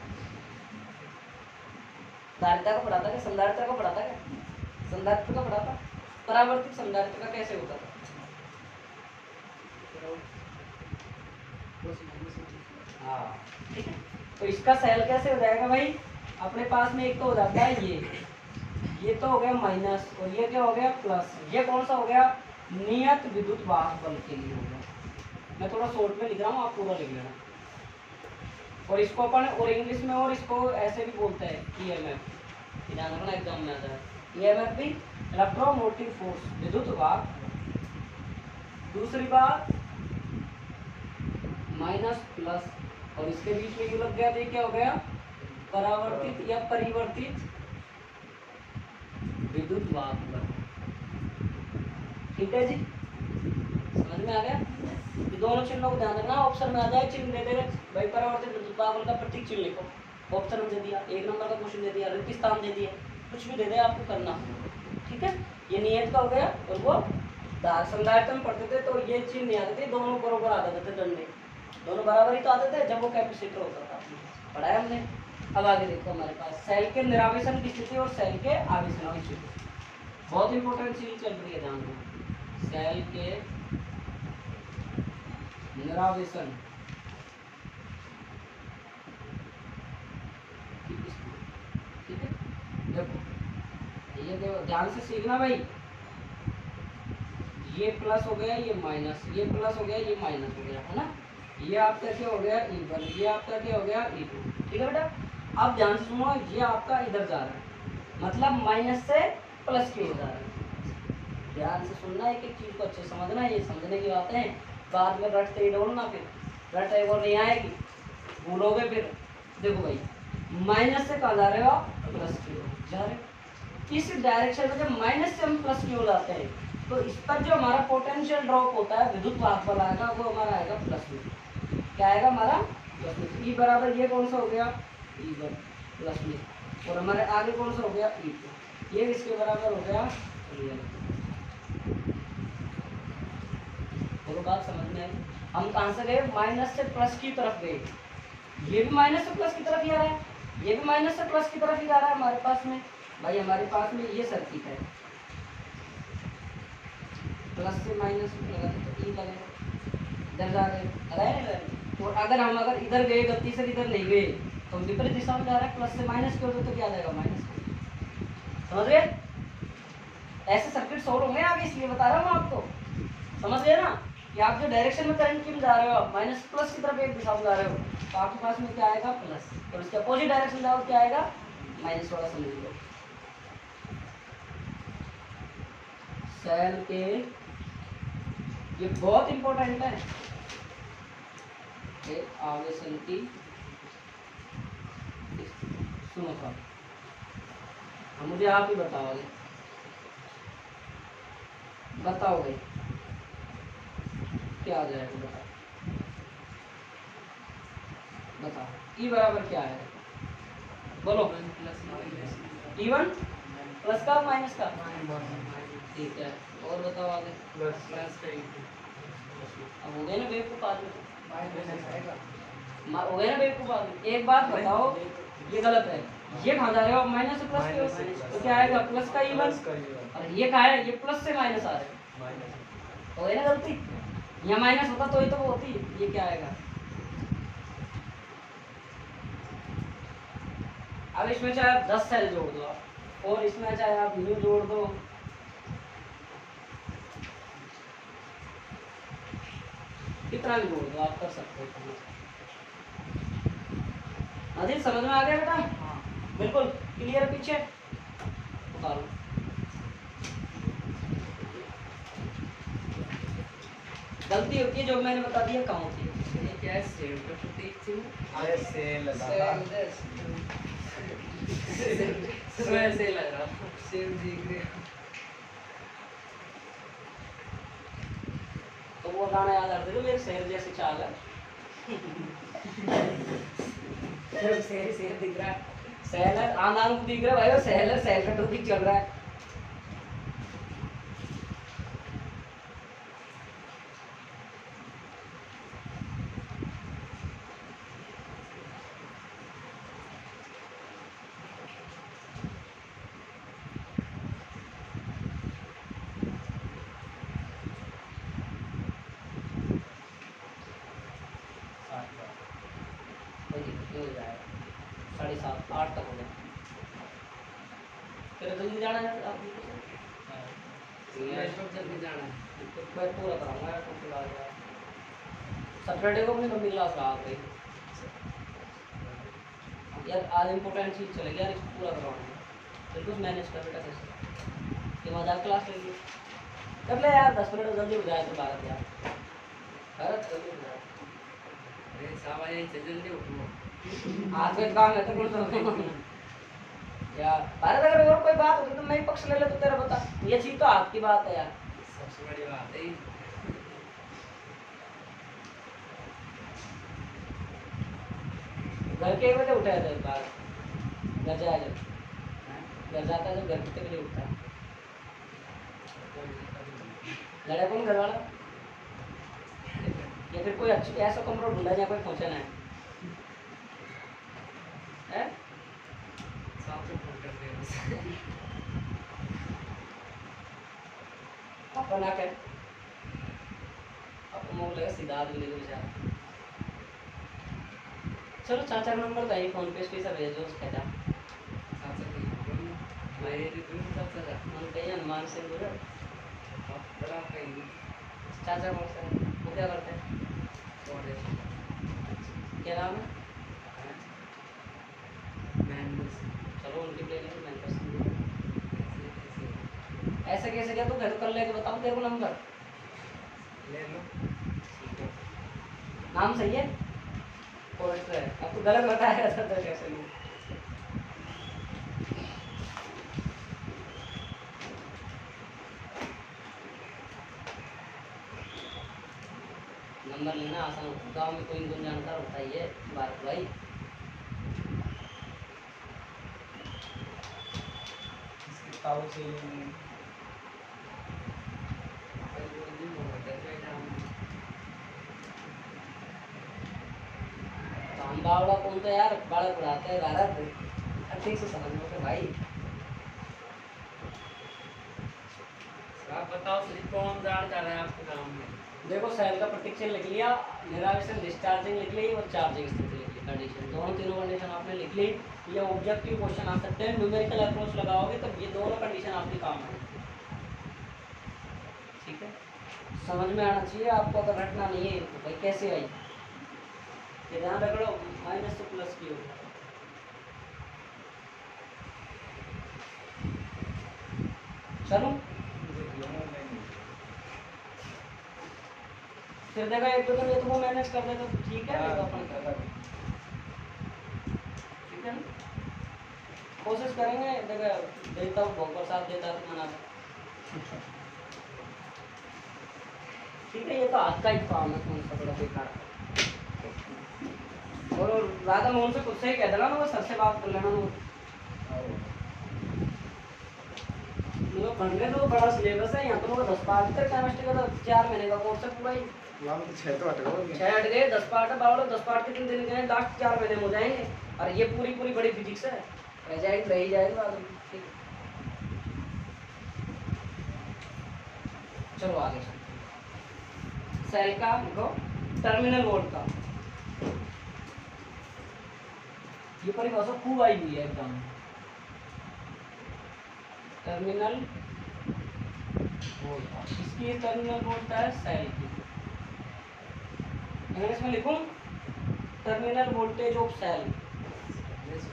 धारिता का पढ़ा था क्या? संधारित्र का पढ़ा था क्या? संधारित्र का पढ़ा था? परावर्तित संधारित्र का कैसे होता था? हाँ ठीक है। तो इसका सेल कैसे हो जाएगा भाई? अपने पास में एक तो हो जाता है ये तो हो गया माइनस, और ये क्या हो गया? प्लस। ये कौन सा हो गया? नियत विद्युत वाहक बल के लिए हो गया। मैं थोड़ा शॉर्ट में लिख रहा हूँ, आप पूरा लिख लेना। और इसको अपन और इंग्लिश में और इसको ऐसे भी बोलते हैं ईएमएफ, ध्यान रखना एग्जाम में आता है। ईएमएफ भी इलेक्ट्रोमोटिव फोर्स, विद्युत वाहक। दूसरी बात माइनस प्लस, और इसके बीच में यू लग गया तो ये क्या हो गया? परावर्तित या परिवर्तित विद्युत वाहक बल। ठीक है जी, समझ में आ गया? ये दोनों चिन्हों को ध्यान रखना, ऑप्शन में आ जाए चिन्ह दे देगा भाई, परावर्तित विद्युत वाहक बल का प्रतीक चिन्ह लिखो। ऑप्शन दे दिया, एक नंबर का क्वेश्चन दे दिया, रिक्त स्थान दे दिया, कुछ भी दे दे आपको करना। ठीक है, ये नियत का हो गया। और वो संधारित्र में पढ़ते थे तो ये चिन्ह नहीं आते थे, दोनों बराबर आ जाते थे, डंडे दोनों बराबर ही तो आते थे जब वो कैपेसिटर होता था। पढ़ाया हमने। अब आगे देखो हमारे पास सेल के निरावेशन की स्थिति और सेल के आवेशन की स्थिति, बहुत इंपॉर्टेंट चीज चल रही है, ध्यान दो। सेल के निरावेशन की स्थिति, ठीक है। देखो ये देखो ध्यान से सीखना भाई, ये प्लस हो गया, ये माइनस, ये प्लस हो गया, ये माइनस हो गया, है ना। ये आपका क्या हो गया? E1, ये आपका क्या हो गया? E2। ठीक है बेटा, अब ध्यान से सुनो, ये आपका इधर जा रहा है, मतलब माइनस से प्लस की हो जा रहा है। ध्यान से सुनना, एक एक चीज को अच्छे समझना, ये समझने की बातें हैं, बाद में रटते ही डोलना, फिर रट एक और नहीं आएगी, भूलोगे फिर। देखो भाई माइनस से कहाँ जा रहे हो आप? प्लस की ओर जा रहे हो। इस डायरेक्शन में जब माइनस से हम प्लस की ओर जाते हैं तो इस पर जो हमारा पोटेंशियल ड्रॉप होता है, विद्युत वाहक बल आएगा, वो हमारा आएगा प्लस में। क्या आएगा हमारा? प्लस में। ई बराबर ये कौन सा हो गया? E1 प्लस में, और हमारे आगे कौन सा हो गया? E2, ये इसके बराबर हो गया E1। तो बात समझ में आई? हम कहाँ से गए? माइनस से प्लस की तरफ गए। ये भी माइनस से प्लस की तरफ ही आ रहा है, ये भी माइनस से प्लस की तरफ ही आ रहा है हमारे पास में। भाई हमारे पास में ये सर्किट है, प्लस से माइनस लगा तो ई लगे, इधर जा रहे, तो अगर हम इधर गए गलती से इधर नहीं गए तो विपरीत दिशा में जा रहा है, प्लस से माइनस की होता तो क्या आ जाएगा? माइनस। समझ गए? ऐसे सर्किट सोल्व होंगे आगे, इसलिए बता रहा हूँ आपको। समझ गए ना कि आप जो डायरेक्शन में करंट की जा रहे हो, माइनस प्लस की तरफ एक दिशा में जा रहे हो, तो आपके पास में क्या आएगा? प्लस। और इसके अपोजिट डायरेक्शन जाओ, क्या आएगा? माइनस वाला। समझ लो, सेल के ये बहुत इंपॉर्टेंट है, आवेशन की। सुनो साहब, मुझे आप ही बताओगे, बताओगे क्या आ जाएगा? बताओ ई बराबर क्या है? बोलो। E1 प्लस का माइनस का? ठीक है, और बताओ आगे। प्लस का E2। अब हो गए ना बेवकूफ आदमी, हो गए ना बेवकूफ आदमी। एक बात बताओ, ये गलत है, ये कहाँ जा रहे हो? माइनस से प्लस के, तो क्या आएगा? प्लस का E1। और ये कहाँ है? ये प्लस से माइनस आ रहे हैं, हो गई ना गलती। यहाँ माइनस होता तो ही तो वो होती, ये क्या आएगा? अब इसमें चाहे आप 10 सेल जोड़ दो आप, और इसमें चाहे आप न्यू जोड़ दो, कितना भी जोड़ दो, आप कर सकते हो। अजीत समझ में आ गया बेटा? हाँ बिल्कुल क्लियर। पीछे उतारो। गलती होती है जो मैंने बता दिया, कहाँ होती है? ये क्या है? सेल का प्रतीक चिन्ह। ये सेल वैसे लग रहा सेल दिख रहे। तो वो गाना याद आता है, मेरे शहर जैसी चाल है। शहर शहर दिख रहा है, शहर आंधान को दिख रहा है भाई, और शहर का टॉपिक चल रहा है। हो जाएगा 7:30 8 तक हो जाए, फिर जल्दी जाना है आपको। जल्दी जाना है। तो मैं पूरा कराऊंगा यार, तुमसे बात यार। सैटरडे को अपनी कमी क्लास रहा गई यार, आज इंपॉर्टेंट चीज़ चलेगी यार, इसको पूरा करवाना है। फिर कुछ मैनेज कर बेटा कैसे, के बाद आप क्लास लेंगे कर ले यार, 10 मिनट जल्दी हो जाए तो भारत यार, भारत जल्दी हो जाए। अरे साहब यहीं से जल्दी उठो। आज का काम है तो कौन सा यार, भारत अगर और कोई बात होती तो मैं ही पक्ष ले ले तो तेरा बता, ये चीज तो हाथ की बात है यार। सबसे बड़ी बात है घर के 1 बजे उठा है तो बात घर जाए जब घर जाता है, जब घर कितने बजे उठता है, लड़ा कौन घर वाला, या फिर कोई अच्छी ऐसा कमरा ढूंढा जहाँ कोई पहुंचा ना है, साथ में फोन कर दे बस। अपन ना कर अपन मोबाइल लगा सीधा आदमी ले जा। चलो चाचा का नंबर तो है, फोन पे पैसा भेजो उसका जा। साथ में बोल मेरे रिव्यू सब चला हम कहीं हनुमान सिंह बोल बड़ा कहीं चाचा कौन सा है, वो क्या करते हैं, और क्या नाम है, मैंने चलो उनकी ले लेंगे मैं ऐसे कैसे क्या, तो घर कर लेके बताओ तेरे को नंबर, ले लो। ठीक है नाम सही है करेक्ट है, अब तो गलत बताया था तो कैसे नहीं। नंबर लेना आसान होता है, गाँव में कोई इनको जानकार होता ही है भारत भाई। इसकी ताऊ से हम बावड़ा कौन तो यार बालक उड़ाते हैं भारत, ठीक से समझ में भाई। आप बताओ श्री कौन जान जा रहा है आपके गाँव में। देखो सेल का प्रतीक्षण लिख लिया, निरावेशन डिस्चार्जिंग लिख ली और चार्जिंग स्थिति लिख ली, कंडीशन दोनों तीनों कंडीशन आपने लिख ली। ये ऑब्जेक्टिव क्वेश्चन आ सकते हैं, न्यूमेरिकल अप्रोच लगाओगे तो ये दोनों कंडीशन आपके काम है, ठीक है। समझ में आना चाहिए आपको, अगर रटना नहीं है तो भाई कैसे आई, ये ध्यान रख लो माइनस से प्लस की होगा। चलो फिर देखा एक दो दिन ये तो वो मैनेज कर देगा तो ठीक है, नहीं तो अपन कर देंगे, ठीक है ना। कोशिश करेंगे, देखा देता हूँ बहुत साथ देता तो मना ठीक है, ये तो आज का ही काम है, कौन सा बड़ा बेकार। और राधा मोहन से खुद से ही कह देना ना, वो सर से बात कर लेना ना, मतलब पढ़ने तो बड़ा सिलेबस है यहाँ तो, 10 पार्ट तक केमिस्ट्री का तो 4 महीने का कोर्स है पूरा ही, हम तो 6 तो हट गए 6 हट गए, 10 पार्ट है बावलो, 10 पार्ट के 3 दिन गए, लास्ट 4 महीने में हो जाएंगे, और ये पूरी पूरी बड़ी फिजिक्स है, रह जाएगी रह ही जाएगी बाद में, ठीक। चलो आगे सेल का देखो, टर्मिनल वोल्ट का ये परिभाषा खूब आई हुई है एकदम, टर्मिनल वोल्ट, इसकी टर्मिनल वोल्ट है सेल की, इंग्लिश में लिखूं terminal voltage of cell,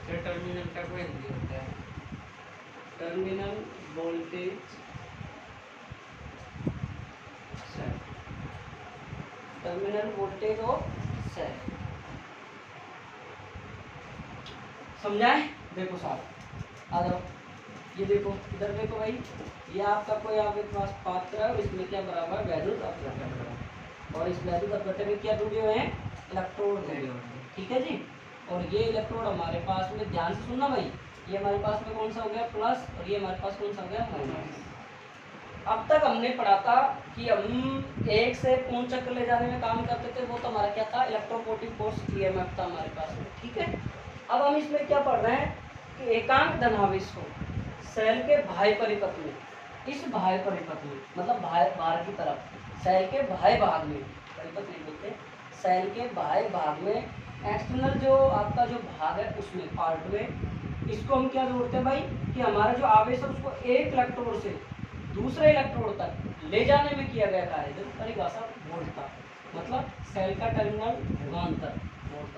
terminal का कोई हिंदी होता है, terminal voltage cell, terminal voltage of cell, समझाए। देखो साहब आ जाओ, ये देखो इधर देखो भाई, ये आपका कोई आपके पास पात्र है और इसमें क्या बराबर वैल्यू, और इस धातु गट्टे में क्या जुड़े हुए हैं, इलेक्ट्रोड जुड़े हुए हैं, ठीक है जी। और ये इलेक्ट्रोड हमारे पास में, ध्यान से सुनना भाई, ये हमारे पास में कौन सा हो गया प्लस, और ये हमारे पास कौन सा हो गया माइनस। अब तक हमने पढ़ा था कि हम एक से पूर्ण चक्र ले जाने में काम करते थे, वो तो हमारा क्या था, इलेक्ट्रोपोटिक फोर्स ईएमएफ था हमारे पास में, ठीक है। अब हम इसमें क्या पढ़ रहे हैं कि एकांक धनावेश को सेल के बाह्य परिपथ में, इस बाह्य परिपथ में मतलब बाहर की तरफ, सेल के बाह्य भाग में, परिपथ नहीं बोलते, सेल के बाह्य भाग में एक्सटर्नल जो आपका जो भाग है उसमें, पार्ट में, इसको हम क्या जोड़ते हैं भाई, कि हमारा जो आवेश है उसको एक इलेक्ट्रोड से दूसरे इलेक्ट्रोड तक ले जाने में किया गया कार्य, जब परिभाषा वोल्ट था, मतलब सेल का टर्मिनल विभवांतर,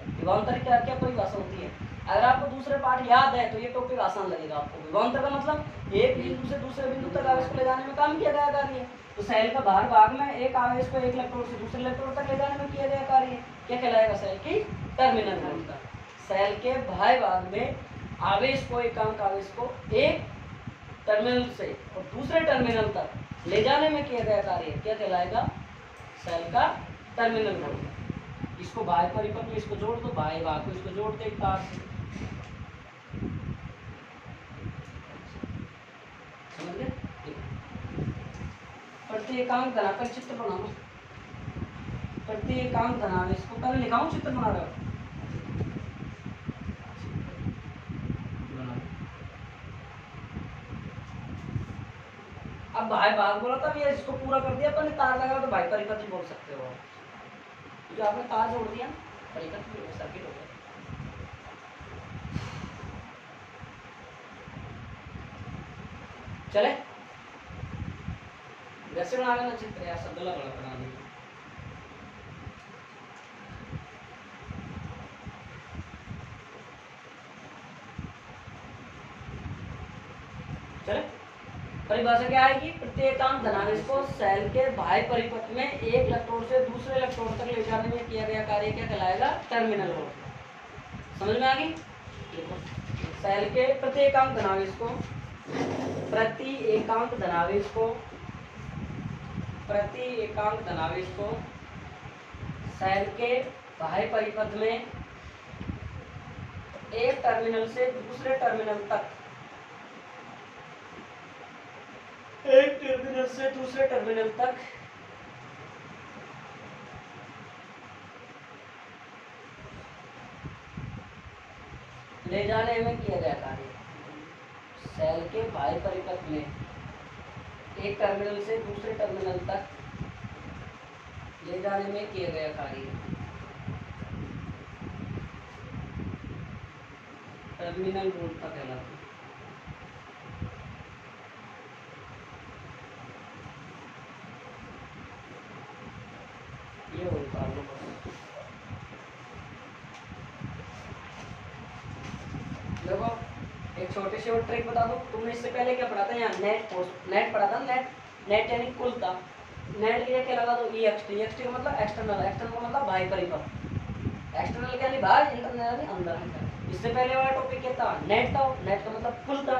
विभवांतर की क्या क्या परिभाषा होती है। अगर आपको दूसरे पार्ट याद है तो ये टॉपिक आसान लगेगा आपको। विभवांतर का मतलब एक बिंदु से दूसरे बिंदु तक आवेश को ले जाने में काम किया गया कार्य। तो सेल का बाहर भाग में एक आवेश को एक इलेक्ट्रोड से दूसरे इलेक्ट्रोड तक ले जाने में किया गया कार्य क्या कहलाएगा, सेल की टर्मिनल विभवांतर। सेल के बाह्य भाग में आवेश को, एकांक आवेश को एक टर्मिनल से और दूसरे टर्मिनल तक ले जाने में किया गया कार्य क्या कहलाएगा, सेल का टर्मिनल विभवांतर। इसको बाह्य परिपथ में इसको जोड़ दो, बाह्य भाग को इसको जोड़ दे एक तार से, समझ गए। प्रत्येकांक धनाकर चित्र बनाओ, प्रत्येकांक धनावेश को पहले लिखाऊं, चित्र बना रहा हूं, अब बाह्य भाग बोला था भैया, इसको पूरा कर दिया अपन, तार लगा तो बाह्य परिपथ ही बोल सकते हो, जो आपने तार जोड़ दिया परिपथ में सर्किट हो गया। चले वैसे बना लेना चित्र यार, सब बड़ा बना देंगे। चले परिभाषा क्या आएगी, प्रत्येकांक धनावेश को सेल के बाह्य परिपथ में एक इलेक्ट्रोड से दूसरे इलेक्ट्रोड तक ले जाने में किया गया कार्य क्या कहलाएगा, टर्मिनल फोर्स। समझ में आ गई। देखो सेल के प्रत्येकांक धनावेश को, प्रति एकांक धनावेश को, प्रति एकांक धनावेश को सेल के बाह्य परिपथ में एक टर्मिनल से दूसरे टर्मिनल तक, एक टर्मिनल से दूसरे टर्मिनल तक ले जाने में किया गया कार्य। सेल के बाह्य परिपथ में एक टर्मिनल से दूसरे टर्मिनल तक ले जाने में किया गया कार्य टर्मिनल वोल्ट का कहलाता है। ये होता है देखो, एक छोटी सी और ट्रिक बता दो। तुमने इससे पहले क्या पढ़ा था, यहाँ नेट पढ़ा था, नेट यानी कुल था। नेट के लिए क्या लगा दो, EXT, EXT का मतलब एक्सटर्नल, एक्सटर्नल का मतलब बाह्य परिपथ, एक्सटर्नल क्या नहीं बाहर, इंटरनल यानी अंदर। इससे पहले वाला टॉपिक क्या था, नेट था, नेट का मतलब कुल था,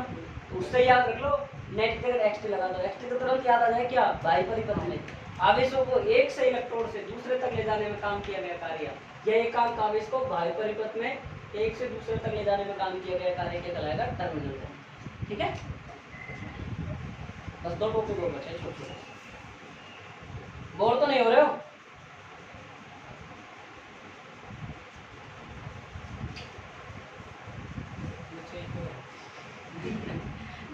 तो उससे याद रख लो, नेट के अगर XT लगा दो, XT तो तुरंत याद आ जाए क्या, बाह्य परिपथ में आवेशों को एक से इलेक्ट्रोड से दूसरे तक ले जाने में काम किया गया कार्य। यह एकांक आवेश को बाह्य परिपथ में एक से दूसरे तक ले जाने में काम किया गया कार्य क्या कहलाएगा, टर्मिनल। ठीक है, बस दो टॉपिक और बचे छोटे, बोर तो नहीं हो रहे हो।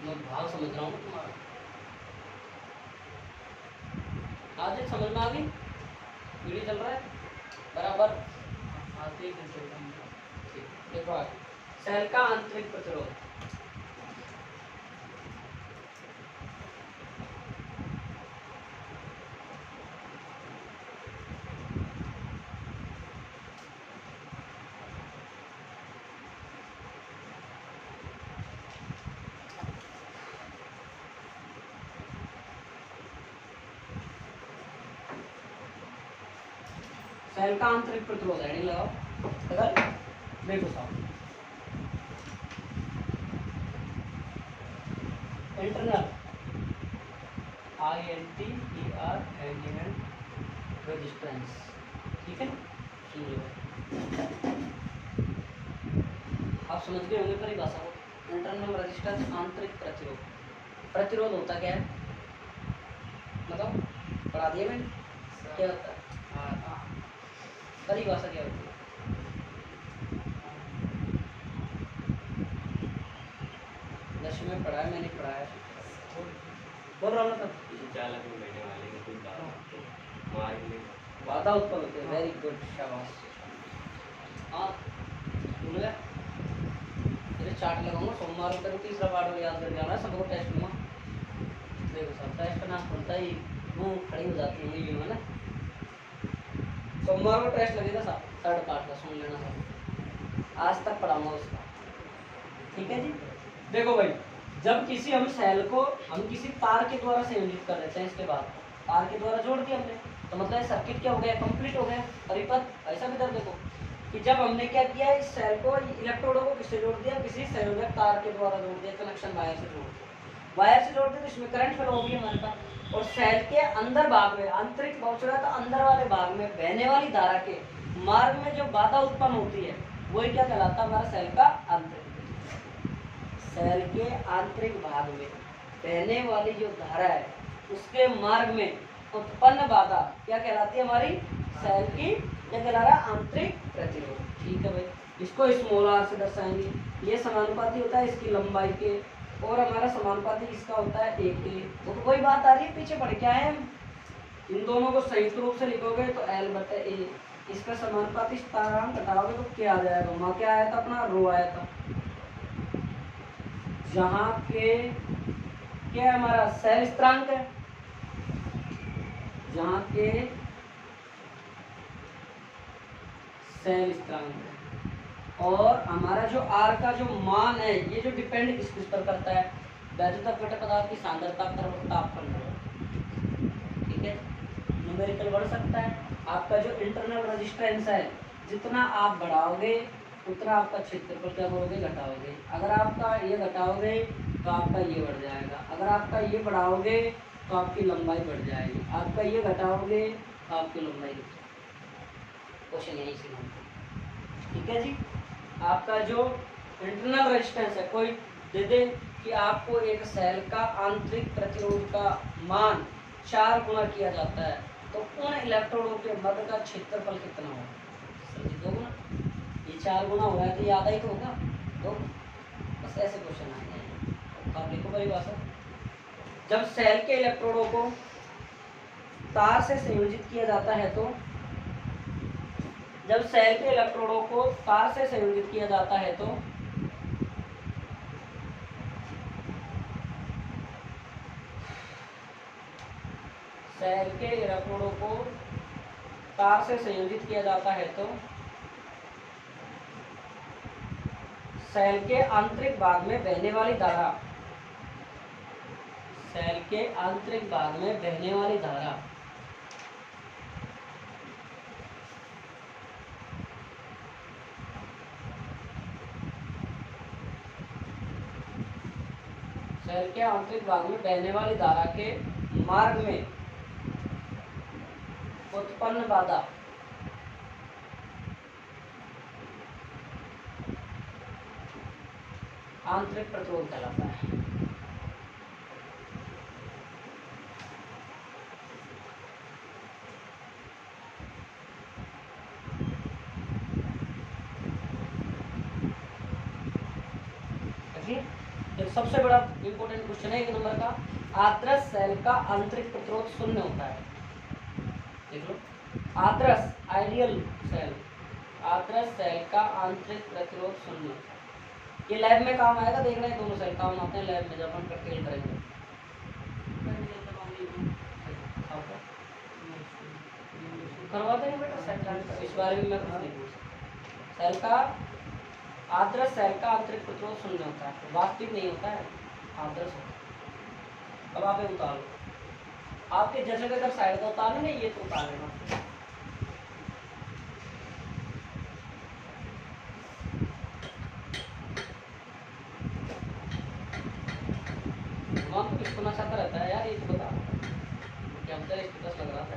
मैं भाव समझ रहा हूँ तुम्हारा, आज एक समझ में आ गई, वीडियो चल रहा है बराबर। आते ही देखो सेल का आंतरिक प्रतिरोध, सेल का आंतरिक प्रतिरोध है, लगाओ अगर देखो साहब, इंटरनल INTER, रेजिस्टेंस। ठीक है, सुनिए आप समझ गए होंगे परिभाषा को। इंटरनल रेजिस्टेंस आंतरिक प्रतिरोध। प्रतिरोध होता क्या है मतलब पढ़ा दिया मैंने, क्या होता है? हाँ, परिभाषा क्या होती है? दसवीं में पढ़ा है, मैंने पढ़ाया, बोल रहा हूँ ना तब। चालक में बैठने वाले के कोई बात मार्ग में बाधा उत्पन्न होती है। वेरी गुड, शाबाश। हाँ भूल गया, तेरे चार्ट लगाऊंगा सोमवार को, तीसरा पार्ट याद कर जाना है सबको। टेस्ट में देखो सब टेस्ट ना खुलता ही मुँह खड़ी हो जाती है ये ना। सोमवार को टेस्ट लगेगा सब, थर्ड पार्ट का सुन लेना सब, आज तक पढ़ाऊंगा उसका। ठीक है जी। देखो भाई, जब किसी हम सेल को हम किसी तार के द्वारा संयोजित कर देते हैं, इसके बाद तार के द्वारा जोड़ दिया हमने, तो मतलब सर्किट क्या हो गया, कंप्लीट हो गया, परिपथ। ऐसा भी देखो कि जब हमने क्या किया, इस सेल को इलेक्ट्रोडों को किससे जोड़ दिया, किसी संयोजक तार के द्वारा जोड़ दिया, कनेक्शन वायर से जोड़ दिया। वायर से जोड़ दिया तो इसमें करंट फ्लो होगी हमारे पास, और सेल के अंदर भाग में, आंतरिक बहुचरा का अंदर वाले भाग में बहने वाली धारा के मार्ग में जो बाधा उत्पन्न होती है वही क्या कहलाता है, हमारा सेल का आंतरिक। सेल के आंतरिक भाग में बहने वाली जो धारा है उसके मार्ग में उत्पन्न बाधा क्या कहलाती है, हमारी सेल की क्या कहला रहा है, आंतरिक प्रतिरोध। ठीक है भाई, इसको स्मॉल आर से दर्शाएंगे। ये समानुपाती होता है इसकी लंबाई के, और हमारा समानुपाती इसका होता है ए के। तो कोई बात आ रही है, पीछे पढ़ के आए हम। इन दोनों को संयुक्त रूप से लिखोगे तो एल बटे ए, इसका समानुपाती स्थिरांक घटाओगे तो क्या आ जाएगा, वहाँ क्या आया था अपना, रो आया था। जहाँ के क्या हमारा सेल स्थिरांक है, जहाँ के सेल स्थिरांक है, और हमारा जो आर का जो मान है ये जो डिपेंड किस पर करता है, वैद्युत घटक पदार्थ की सांद्रता पर तापमान पर। ठीक है, न्यूमेरिकल बढ़ सकता है। आपका जो इंटरनल रेजिस्टेंस है, जितना आप बढ़ाओगे उतना आपका क्षेत्रफल क्या करोगे, घटाओगे। अगर आपका ये घटाओगे तो आपका ये बढ़ जाएगा, अगर आपका ये बढ़ाओगे तो आपकी लंबाई बढ़ जाएगी, आपका ये घटाओगे तो आपकी लंबाई घट जाएगी। क्वेश्चन यही से बनता। ठीक है जी। आपका जो इंटरनल रेजिस्टेंस है, कोई दे दे कि आपको एक सेल का आंतरिक प्रतिरोध का मान 4 गुना किया जाता है, तो उन इलेक्ट्रोडों के मध्य का क्षेत्रफल कितना होगा, समझ 2 गुना। ये 4 गुना हो रहा है तो ये आधा ही तो होगा, तो बस ऐसे क्वेश्चन आ जाएंगे। आप देखो परिभाषा, जब सेल के इलेक्ट्रोडों को तार से संयोजित किया जाता है, तो जब सेल के इलेक्ट्रोडों को तार से संयोजित किया जाता है तो सेल के इलेक्ट्रोडों को तार से संयोजित किया जाता है तो सेल के आंतरिक भाग में बहने वाली धारा, सेल के आंतरिक भाग में बहने वाली धारा सेल के आंतरिक भाग में बहने वाली धारा के मार्ग में उत्पन्न बाधा आंतरिक प्रतिरोध कहलाता है। एक सबसे बड़ा इंपॉर्टेंट क्वेश्चन है 1 नंबर का, आदर्श सेल का आंतरिक प्रतिरोध 0 होता है। देख लो, आदर्श आइडियल सेल, आदर्श सेल का आंतरिक प्रतिरोध 0। ये लैब में काम आएगा, देख रहे हैं दोनों सेल काम आते हैं लैब में जब हम प्रैक्टिकल करेंगे। करवाते हैं बेटा सेल का, इस बारे में मैं कुछ नहीं पूछ सकता। सेल का आदर्श सेल का आंतरिक प्रतिरोध 0 होता है, वास्तविक नहीं होता है, आदर्श होता है। अब आप ये उतार लो, आपके जैसे अगर साइड का उतार लेंगे, ये तो उतार लेना। वहाँ तो किसको नशा रहता है यार, ये तो बता क्या मतलब स्टेटस लग रहा था।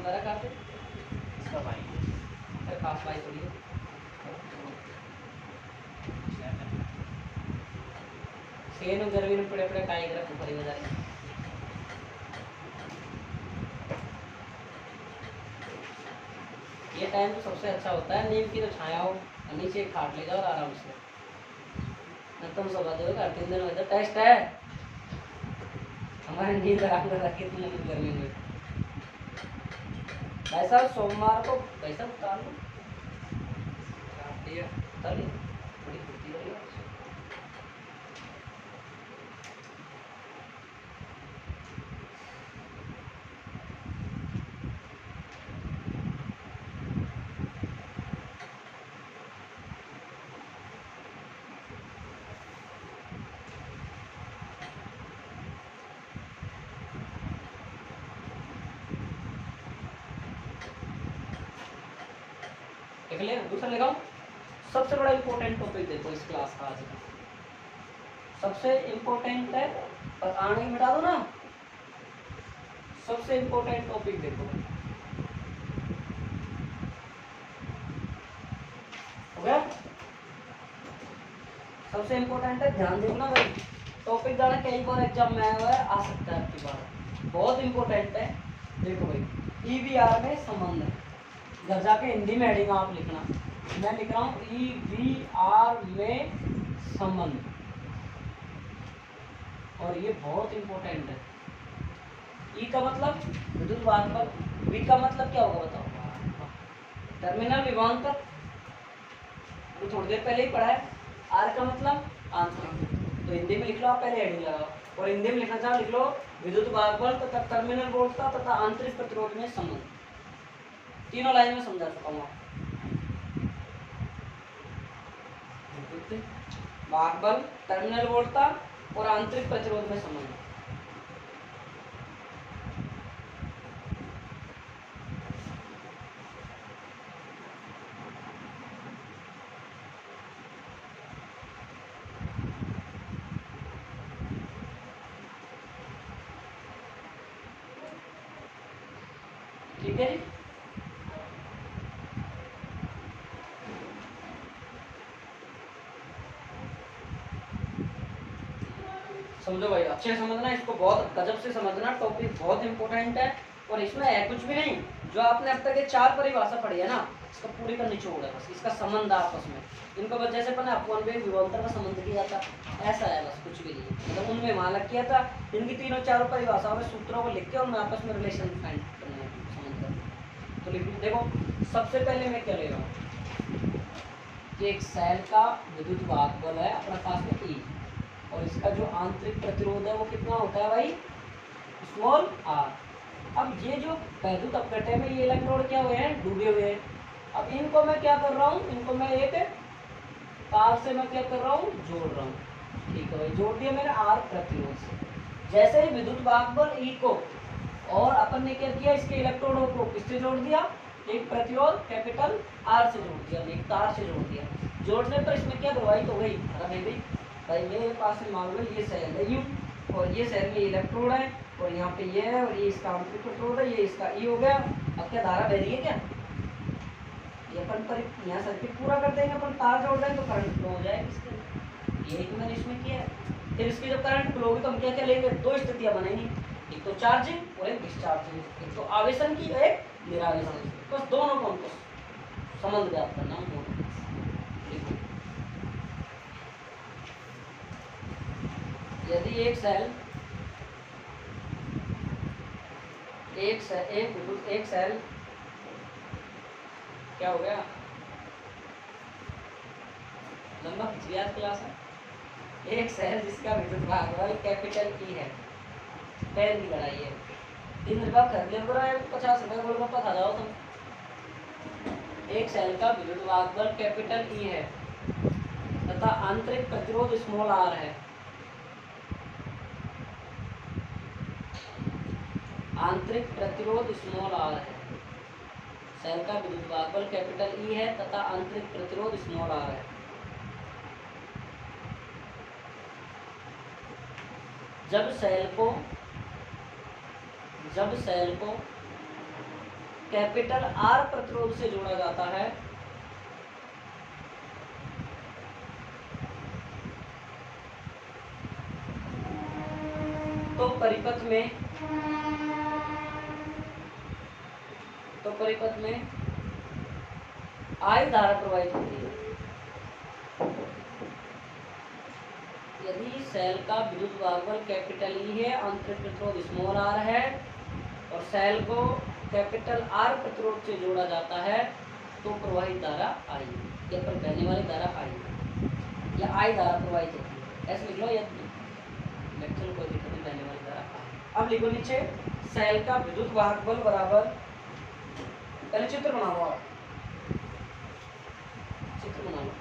वगैरह काटे इसका भाई अरे खास भाई थोड़ी है। सेन गर्मी में पड़े पड़े काई ग्रह ऊपर ही जाए। ये टाइम तो सबसे अच्छा होता है, नीम की तो छाया हो और नीचे खाट ले जाओ आराम से। न तुम सब दो का 3 दिन इधर टेस्ट है हमारे नींद आराम कर रखी तुमने गर्मी में। भाई साहब सोमवार को पैसा उतार लो काट दिया। उतार लो बड़ी फुर्ती लगी आज। देख ले दूसरा लगाओ। सबसे बड़ा इम्पोर्टेंट टॉपिक देखो इस क्लास का आज का सबसे इम्पोर्टेंट है और आगे मिटा दो ना। सबसे इम्पोर्टेंट टॉपिक देखो हो गया। सबसे इम्पोर्टेंट है ध्यान देखना भाई टॉपिक जाना कई बार एग्जाम में आया हुआ है आ सकता है आपकी बार बहुत इम्पोर्टेंट है। देखो भाई ईवीआर में संबंध है घर जाके हिंदी में हेडिंग आप लिखना। मैं लिख रहा हूँ ईवीआर में संबंध और ये बहुत इम्पोर्टेंट है। ई का मतलब विद्युत वाहक, वी का मतलब क्या होगा बताओ टर्मिनल विभवांतर तो थोड़ी देर पहले ही पढ़ा है। आर का मतलब आंतरिक तो हिंदी में लिख लो आप पहले हेडिंग लगाओ और हिंदी में लिखना चाहो लिख लो विद्युत वाहक बल तथा टर्मिनल वोल्टता तथा आंतरिक प्रतिरोध में संबंध। तीनों लाइन में समझा चुका हूँ वाहक बल टर्मिनल वोल्टता और आंतरिक प्रतिरोध में संबंध। ठीक है जी समझो भाई अच्छे से समझना इसको बहुत गजब से समझना टॉपिक बहुत इंपॉर्टेंट है और इसमें है कुछ भी नहीं जो आपने अब तक ये 4 परिभाषा पढ़ी है ना इसका पूरी का निचोड़ है बस इसका संबंध है आपस में इनको बस जैसे अपने अपवन में विभवांतर का संबंध किया था ऐसा है बस कुछ भी नहीं मतलब उनमें वहां लग किया था इनकी तीनों चारों परिभाषाओं में सूत्रों को लिख के उनमें आपस में रिलेशन फाइंड करना है संबंध करना। तो लिख देखो सबसे पहले मैं क्या ले रहा हूँ कि एक सेल का विद्युत वाहक बल है अपने पास में ई और इसका जो आंतरिक प्रतिरोध है वो कितना होता है भाई स्मॉल आर। अब ये जो वैद्युत अपघट्य में ये इलेक्ट्रोड क्या हुए हैं डूबे हुए हैं। अब इनको मैं क्या कर रहा हूँ इनको मैं एक तार से मैं क्या कर रहा हूँ जोड़ रहा हूँ। ठीक है भाई जोड़ दिया मैंने आर प्रतिरोध से। जैसे ही विद्युत वाहक बल ई को और अपन ने क्या किया इसके इलेक्ट्रोडों को किससे जोड़ दिया एक प्रतिरोध कैपिटल आर से जोड़ दिया एक तार से जोड़ दिया। जोड़ने पर इसमें क्या प्रभावित हो गई अरे भाई मेरे पास में मान लो ये सेल है यू और ये सेल में इलेक्ट्रोड है और यहाँ पे ये है और ये इसका आंतरिक प्रतिरोध है ये इसका ई हो गया। अब क्या धारा बह रही है क्या ये अपन पर यहाँ सर्किट पूरा कर देंगे अपन तार जोड़ देंगे तो करंट फ्लो हो जाएगा इसके यही तो मैंने इसमें किया है। फिर इसकी जब करंट फ्लो होगी तो हम क्या क्या लेंगे दो स्थितियाँ बनेंगी एक तो चार्जिंग और एक डिस्चार्जिंग एक तो आवेशन की एक निरावेशन की बस दोनों को हमको संबंध ज्ञात करना हम दोनों। यदि एक सेल क्या हो गया लंबा खिचलियात क्लास है। एक सेल जिसका विद्युत वाहक बल कैपिटल ई है पैर की लड़ाई है 3 रुपया खरीद ले पूरा 50 रुपये गोलगप्पा खा जाओ तुम। एक सेल का विद्युत वाहक बल कैपिटल ई है तथा आंतरिक प्रतिरोध स्मॉल आर है। आंतरिक प्रतिरोध स्मॉल आर है सेल का विद्युत वाहक बल कैपिटल ई है तथा आंतरिक प्रतिरोध स्मॉल आर है। जब सेल को कैपिटल आर प्रतिरोध से जोड़ा जाता है तो परिपथ में आई धारा प्रवाहित होती है। यदि सेल का विद्युत भागफल कैपिटल ई है, आंतरिक प्रतिरोध स्मॉल आर है और सेल को कैपिटल आर प्रतिरोध से जोड़ा जाता है तो प्रवाहित धारा आई, या पर बहने वाली धारा आई या आई धारा प्रवाहित होती है, ऐसे लिख लो। या लेक्चर कोई दिक्कत नहीं, बहने वाली धारा आई। अब लिखो नीचे सेल का विद्युत भागफल बराबर, पहले चित्र बनाओ आप, चित्र बना लो।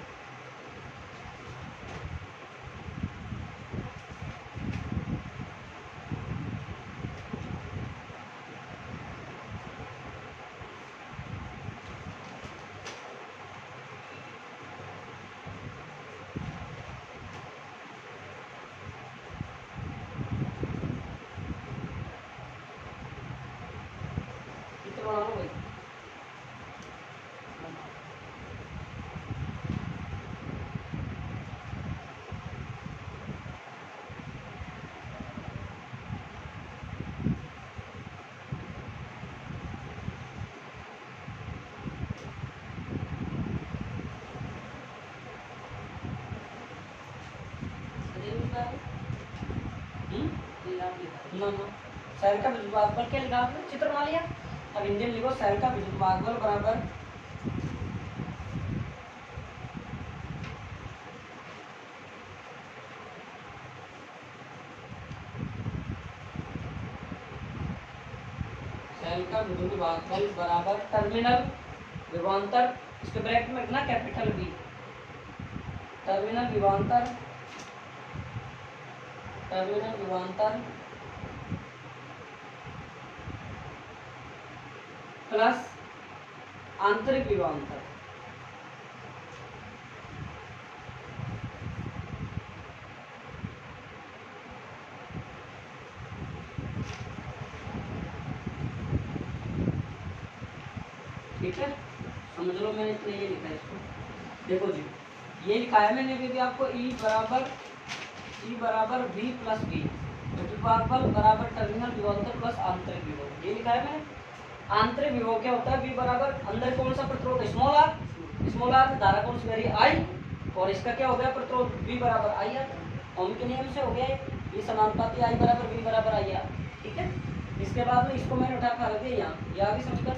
चित्र बना लो भाई। ना सेल का विद्युत भागफल क्या लिखा आपने, चित्र बना लिया। अब हिंदी में लिखो सेल का विद्युत भागफल बराबर सेल का विद्युत भागफल बराबर टर्मिनल विभवांतर, इसके ब्रैकेट में लिखना कैपिटल बी, टर्मिनल विभवांतर प्लस आंतरिक विभवांतर। ठीक है, समझ लो, मैंने इतना ये लिखा है इसको। देखो जी, ये लिखा है मैंने भी आपको ई बराबर बी प्लस बी, विद्युत भागफल बराबर टर्मिनल विभवांतर प्लस आंतरिक विभव, ये लिखा है मैंने। आंतरिक विभव क्या होता है, V बराबर अंदर कौन सा प्रतिरोध है, स्मॉल आर, धारा कौन सी मेरी आई, और इसका क्या हो गया प्रतिरोध V बराबर आई आर, ओम के नियम से हो गया ये समानुपाती I बराबर V बराबर आई आर। ठीक है, इसके बाद में इसको मैंने उठा कर रख दिया यहाँ, ये आगे समझकर।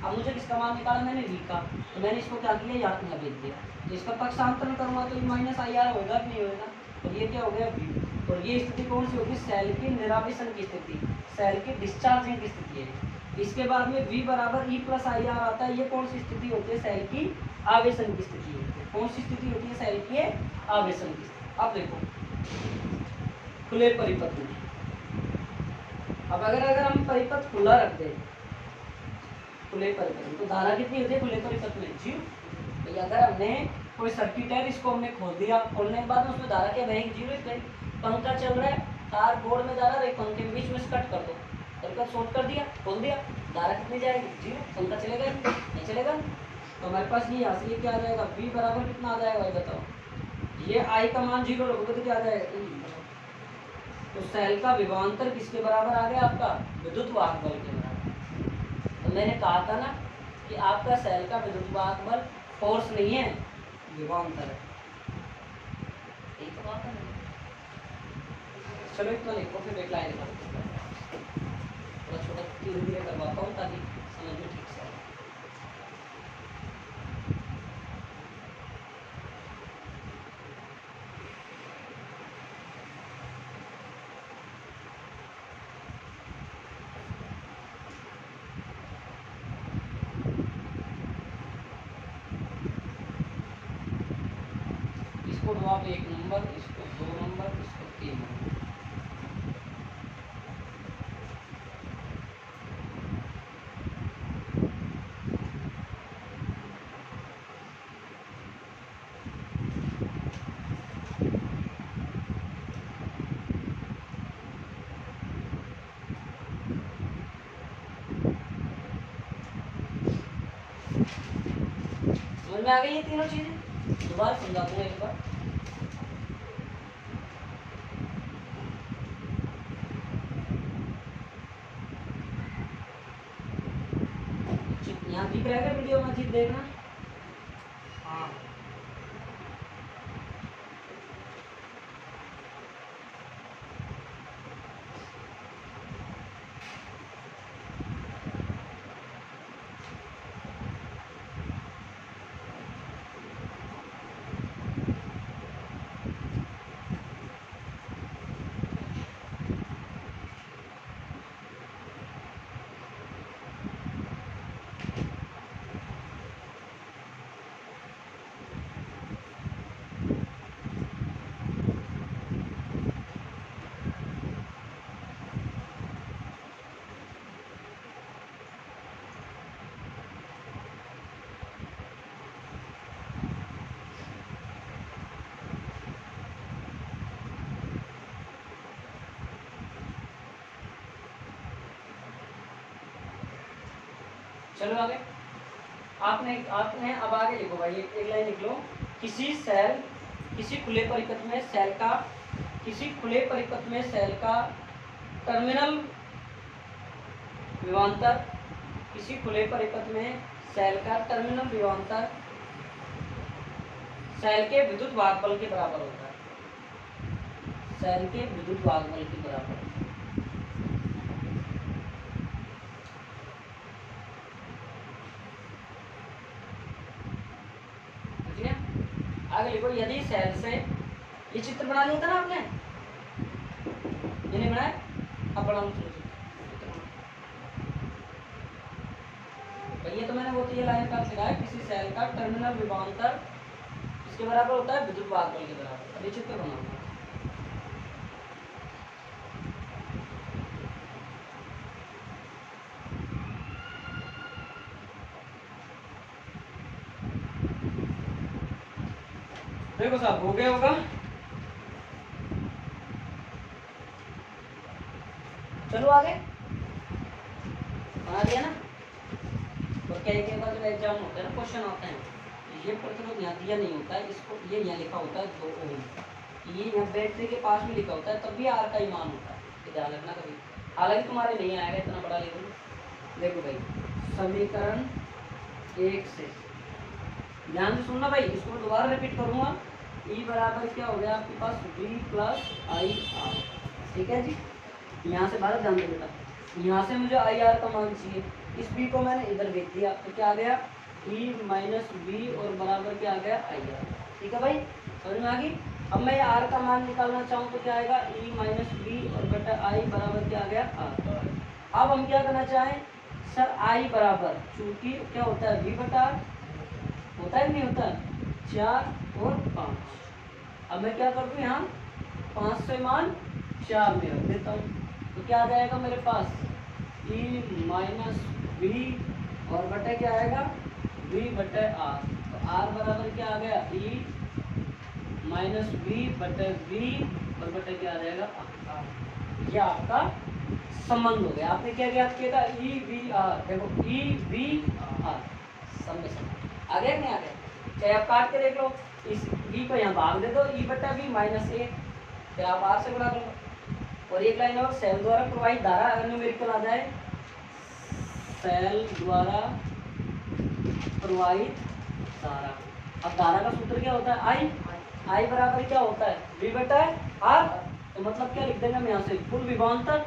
अब मुझे किसका मान निकाला, मैंने V का, तो मैंने इसको क्या किया, यहाँ भेज दिया। तो इसका पक्षांतरण करूँगा तो ये माइनस आई आर होगा कि नहीं होगा, और ये क्या हो गया V। और ये स्थिति कौन सी होगी, सेल की निरावेशन की स्थिति, सेल की डिस्चार्जिंग की स्थिति है। इसके बाद में V बराबर E प्लस आई आर आता है, ये कौन सी स्थिति होती है, सेल की आवेशन की स्थिति होती है। कौन सी स्थिति होती है, सेल की आवेशन की स्थिति। अब देखो खुले परिपथ में, अब अगर हम परिपथ खुला रख दें, खुले परिपथ में, तो धारा कितनी होती है खुले परिपथ में, 0। तो अगर हमने कोई सर्किट है, इसको हमने खोल दिया, खोलने के बाद उसमें धारा क्या बहेगी, 0। पंखा चल रहा है, तार बोर्ड में जा रहा है, पंखे के बीच में से कट कर दो, परिपथ शॉर्ट कर दिया, खोल दिया, धारा कितनी जाएगी, 0। पंखा चलेगा नहीं चलेगा। तो हमारे पास ये यहाँ से ये क्या आ जाएगा, V बराबर कितना आ जाएगा, ये बताओ। ये I का मान 0 रखोगे तो क्या आ जाएगा, तो सेल का विभवांतर किसके बराबर आ गया, आपका विद्युत भागफल के बराबर। तो मैंने कहा था ना कि आपका सेल का विद्युत भागफल फोर्स नहीं है, विभवांतर है। एक तो बात है, चलो इतना लिखो, फिर एक लाइन निकालो, थोड़ा छोटा धीरे धीरे करवाता हूँ ताकि समझ में ठीक से आए। इसको दो आप 1 नंबर, इसको 2 नंबर, इसको 3 नंबर। समझ में आ गई ये तीनों चीजें? दोबारा समझा दूंगा एक बार। यहाँ दिख रहा है वीडियो में, चीज देखना। हाँ चलो आगे। आपने आपने अब आगे लिखो भाई, एक लाइन लिख लो। किसी सेल, किसी खुले परिपथ में सेल का, किसी खुले परिपथ में सेल का टर्मिनल विभवांतर, किसी खुले परिपथ में सेल का टर्मिनल विभवांतर सेल के विद्युत भागफल के बराबर होता है। सेल के विद्युत भागफल के बराबर। आगे लिखो, यदि सेल से, ये चित्र बना लिया था ना आपने, ये नहीं बनाया? अब बना लो चित्र। भैया तो मैंने वो तो ये लाइन का लिखा है, किसी सेल का टर्मिनल विभवांतर इसके बराबर होता है विद्युत भागफल के बराबर। अब ये चित्र बनाऊंगा। देखो साहब, हो गया होगा। चलो आगे, बना दिया ना। और क्या एक बार जब एग्जाम होता है ना, क्वेश्चन आते हैं, ये प्रतिरोध यहाँ दिया नहीं होता है, इसको ये यहाँ लिखा होता है 2 ओम। ये यहाँ बैटरी के पास में लिखा होता है, तब भी आर का ही मान होता है, ये ध्यान रखना कभी। हालांकि तुम्हारे नहीं आएगा इतना बड़ा लेवल। देखो भाई, समीकरण 1 से ध्यान से सुनना भाई, इसको मैं दोबारा रिपीट करूंगा। ई बराबर क्या हो गया आपके पास, V प्लस आई आर। ठीक है जी, यहाँ से बाहर ध्यान दे बेटा, यहाँ से मुझे आई आर का मान चाहिए। इस B को मैंने इधर भेज दिया, तो क्या आ गया, E माइनस बी और बराबर क्या आ गया, आई आर। ठीक है भाई, समझ में आ गई? अब मैं आर का मान निकालना चाहूँ तो क्या आएगा, E माइनस बी और बटा आई बराबर क्या आ गया, आर। अब हम क्या करना चाहें सर, आई बराबर, चूंकि क्या होता है V बटा आर होता है नहीं होता, 4 और 5। अब मैं क्या कर दूँ, यहाँ 5 से मान 4 में रख देता हूँ, तो क्या आ जाएगा मेरे पास, E माइनस बी और बटे क्या आएगा, V बटे आर। तो आर बराबर क्या आ गया, E माइनस बी बटे V और बटे क्या आ जाएगा, आर। ये आपका संबंध हो गया। आपने क्या ज्ञात किया था, ई वी आर। देखो ई वी आर, सब में सब आ गया नहीं आ गया? चाहे आप काट के देख लो, इस बी को यहाँ भाग दे दो, ई बटा बी माइनस ए, फिर आप आर से गुणा कर लो। और एक लाइन और, सेल द्वारा प्रवाहित धारा अगर न्यूमेरिकल आ जाए, सेल द्वारा प्रवाहित धारा। अब धारा का सूत्र क्या होता है, आई। आई बराबर क्या होता है, वी बटा आर। तो मतलब क्या लिख देंगे हम यहाँ से, कुल विभवांतर।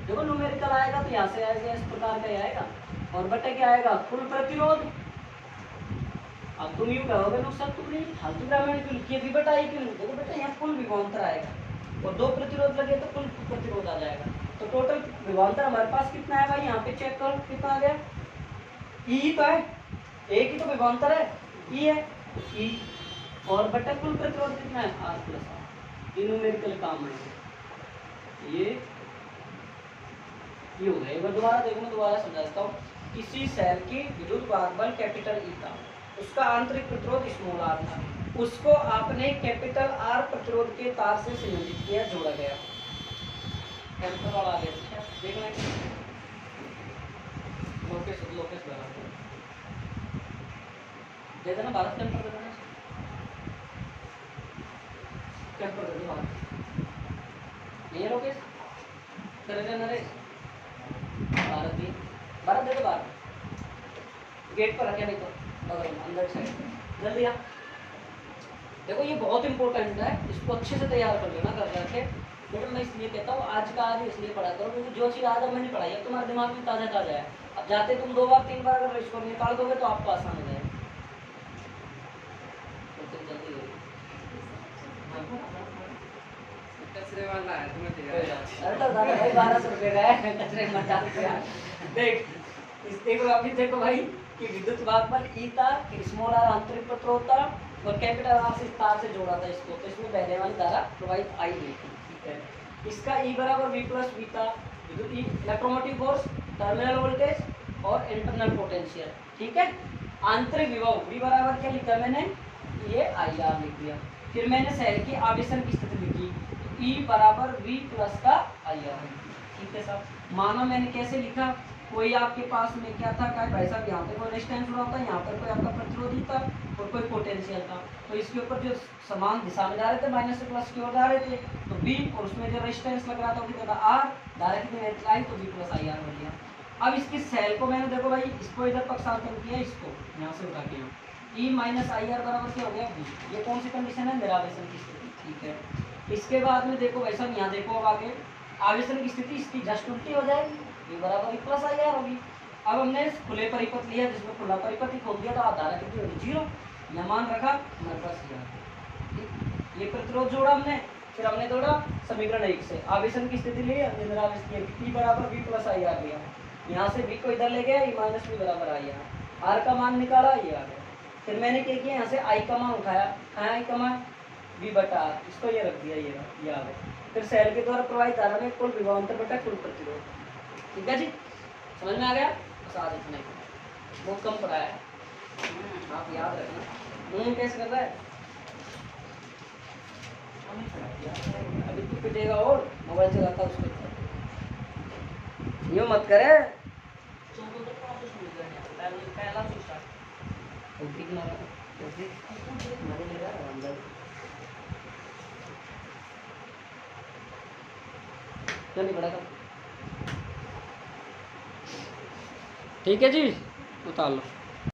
देखो न्यूमेरिकल आएगा तो यहाँ से आएगा, इस प्रकार का ही आएगा। और बटे क्या आएगा, कुल प्रतिरोध। अब तुम यूँ कहोगे लोग सर तुमने फालतू ग्रामर क्यों लिखी है, वी बटा आई क्यों? देखो बेटा यहाँ कुल विभवांतर आएगा और 2 प्रतिरोध लगे तो कुल प्रतिरोध आ जाएगा। तो टोटल विभवांतर हमारे पास कितना है भाई, यहाँ पे चेक करो कितना आ गया, ई तो है, एक ही तो विभवांतर है, ई है, ई और बटे कुल प्रतिरोध कितना है, आर प्लस आर। ये न्यूमेरिकल काम है। ये हो गया। एक बार दोबारा देखो, मैं दोबारा समझा देता हूँ। किसी सेल की विद्युत भागफल कैपिटल ई था, उसका आंतरिक प्रतिरोध स्मॉल आर था, उसको आपने कैपिटल आर प्रतिरोध के तार से संयोजित किया, जोड़ा गया। कैपिटल वाला आ गया, ठीक है, देख लेंगे लोकेश बराबर दे देना भारत टेम्पर दे देना, टेम्पर दे दो भारत। नहीं है लोकेश, चले जाए नरेश, भारत भी, भारत दे दो भारत, गेट पर रखे नहीं तो बगल में अंदर साइड जल्दी आ। देखो ये बहुत इंपॉर्टेंट है, इसको अच्छे से तैयार कर लेना कर रखे। लेकिन मैं इसलिए कहता हूँ आज का आज इसलिए पढ़ा करो क्योंकि जो चीज़ आज मैंने पढ़ाई है तुम्हारे दिमाग में ताज़ा ताज़ा है। अब जाते तुम 2 बार 3 बार अगर इसको निकाल दोगे तो आपको आसान हो जाएगा। तो फिर जल्दी होगी। कचरे वाला है तुम्हें दिया। अरे तो दादा भाई 1200 रुपये का है, कचरे में डाल के यार। देख इस देखो अभी देखो भाई कि विद्युत वाहकमल ई था, स्मॉल आर आंतरिक प्रतिरोधता और कैपिटल आर से तार से जोड़ा था इसको, तो इसमें बहने वाली धारा प्रवाहित आई हुई थी। ठीक है, इसका ई बराबर वी प्लस वी था, विद्युत इलेक्ट्रोमोटिव फोर्स, टर्मिनल वोल्टेज और इंटरनल पोटेंशियल। ठीक है, आंतरिक विभव वी बराबर क्या लिखा मैंने, ये आई आर लिख दिया। फिर मैंने सेल की आवेशन की स्थिति लिखी, ई बराबर वी प्लस का आई आर। ठीक है साहब, माना मैंने कैसे लिखा, कोई आपके पास में क्या था क्या भाई साहब, यहाँ पे कोई रेजिस्टेंस जुड़ा होता है, यहाँ पर कोई आपका प्रतिरोधी था और कोई पोटेंशियल था, तो इसके ऊपर जो समान दिशा में जा रहे थे माइनस से प्लस की ओर जा रहे थे, तो बी और उसमें जो रेजिस्टेंस लग रहा था वो कितना था आर, धारा कितनी आई तो बी प्लस आई आर हो गया। अब इसकी सेल को मैंने देखो भाई इसको इधर पक्षांतर किया, इसको यहाँ से उठा के यहाँ ई माइनस आई आर बराबर क्या हो गया बी। ये कौन सी कंडीशन है, निरावेशन की स्थिति। ठीक है, इसके बाद में देखो भाई साहब यहाँ देखो अब आगे आवेशन की स्थिति इसकी जस्ट उल्टी हो जाएगी, बी बराबर प्लस आई आर होगी। अब हमने खुले परिपथ लिया जिसमें खुला परिपथ ही खोल दिया, तो आप धारा कितनी होगी 0, यह मान रखा हमारे पास ये प्रतिरोध जोड़ा हमने, फिर हमने जोड़ा समीकरण 1 से आवेशन की स्थिति ली, हमने निरावेशन की ई बराबर बी प्लस आई आर लिया, यहाँ से बी को इधर ले गया, ई माइनस बी बराबर आई आर का मान निकाला, ये आ गया। फिर मैंने क्या किया, यहाँ से आई का मान उठाया, आई का मान बी बटा आर, इसको ये रख दिया, ये आ गया। फिर सेल के द्वारा प्रवाहित धारा में कुल विभवांतर बटा कुल प्रतिरोध। ठीक है जी, समझ में आ गया, बस आज इतना ही, बहुत कम पढ़ा है, आप याद रखना। कैसे कर रहा है अभी तू पिटेगा और मोबाइल चलाता उसको, यूँ मत करे। नहीं पड़ा, ठीक है जी, उतार लो।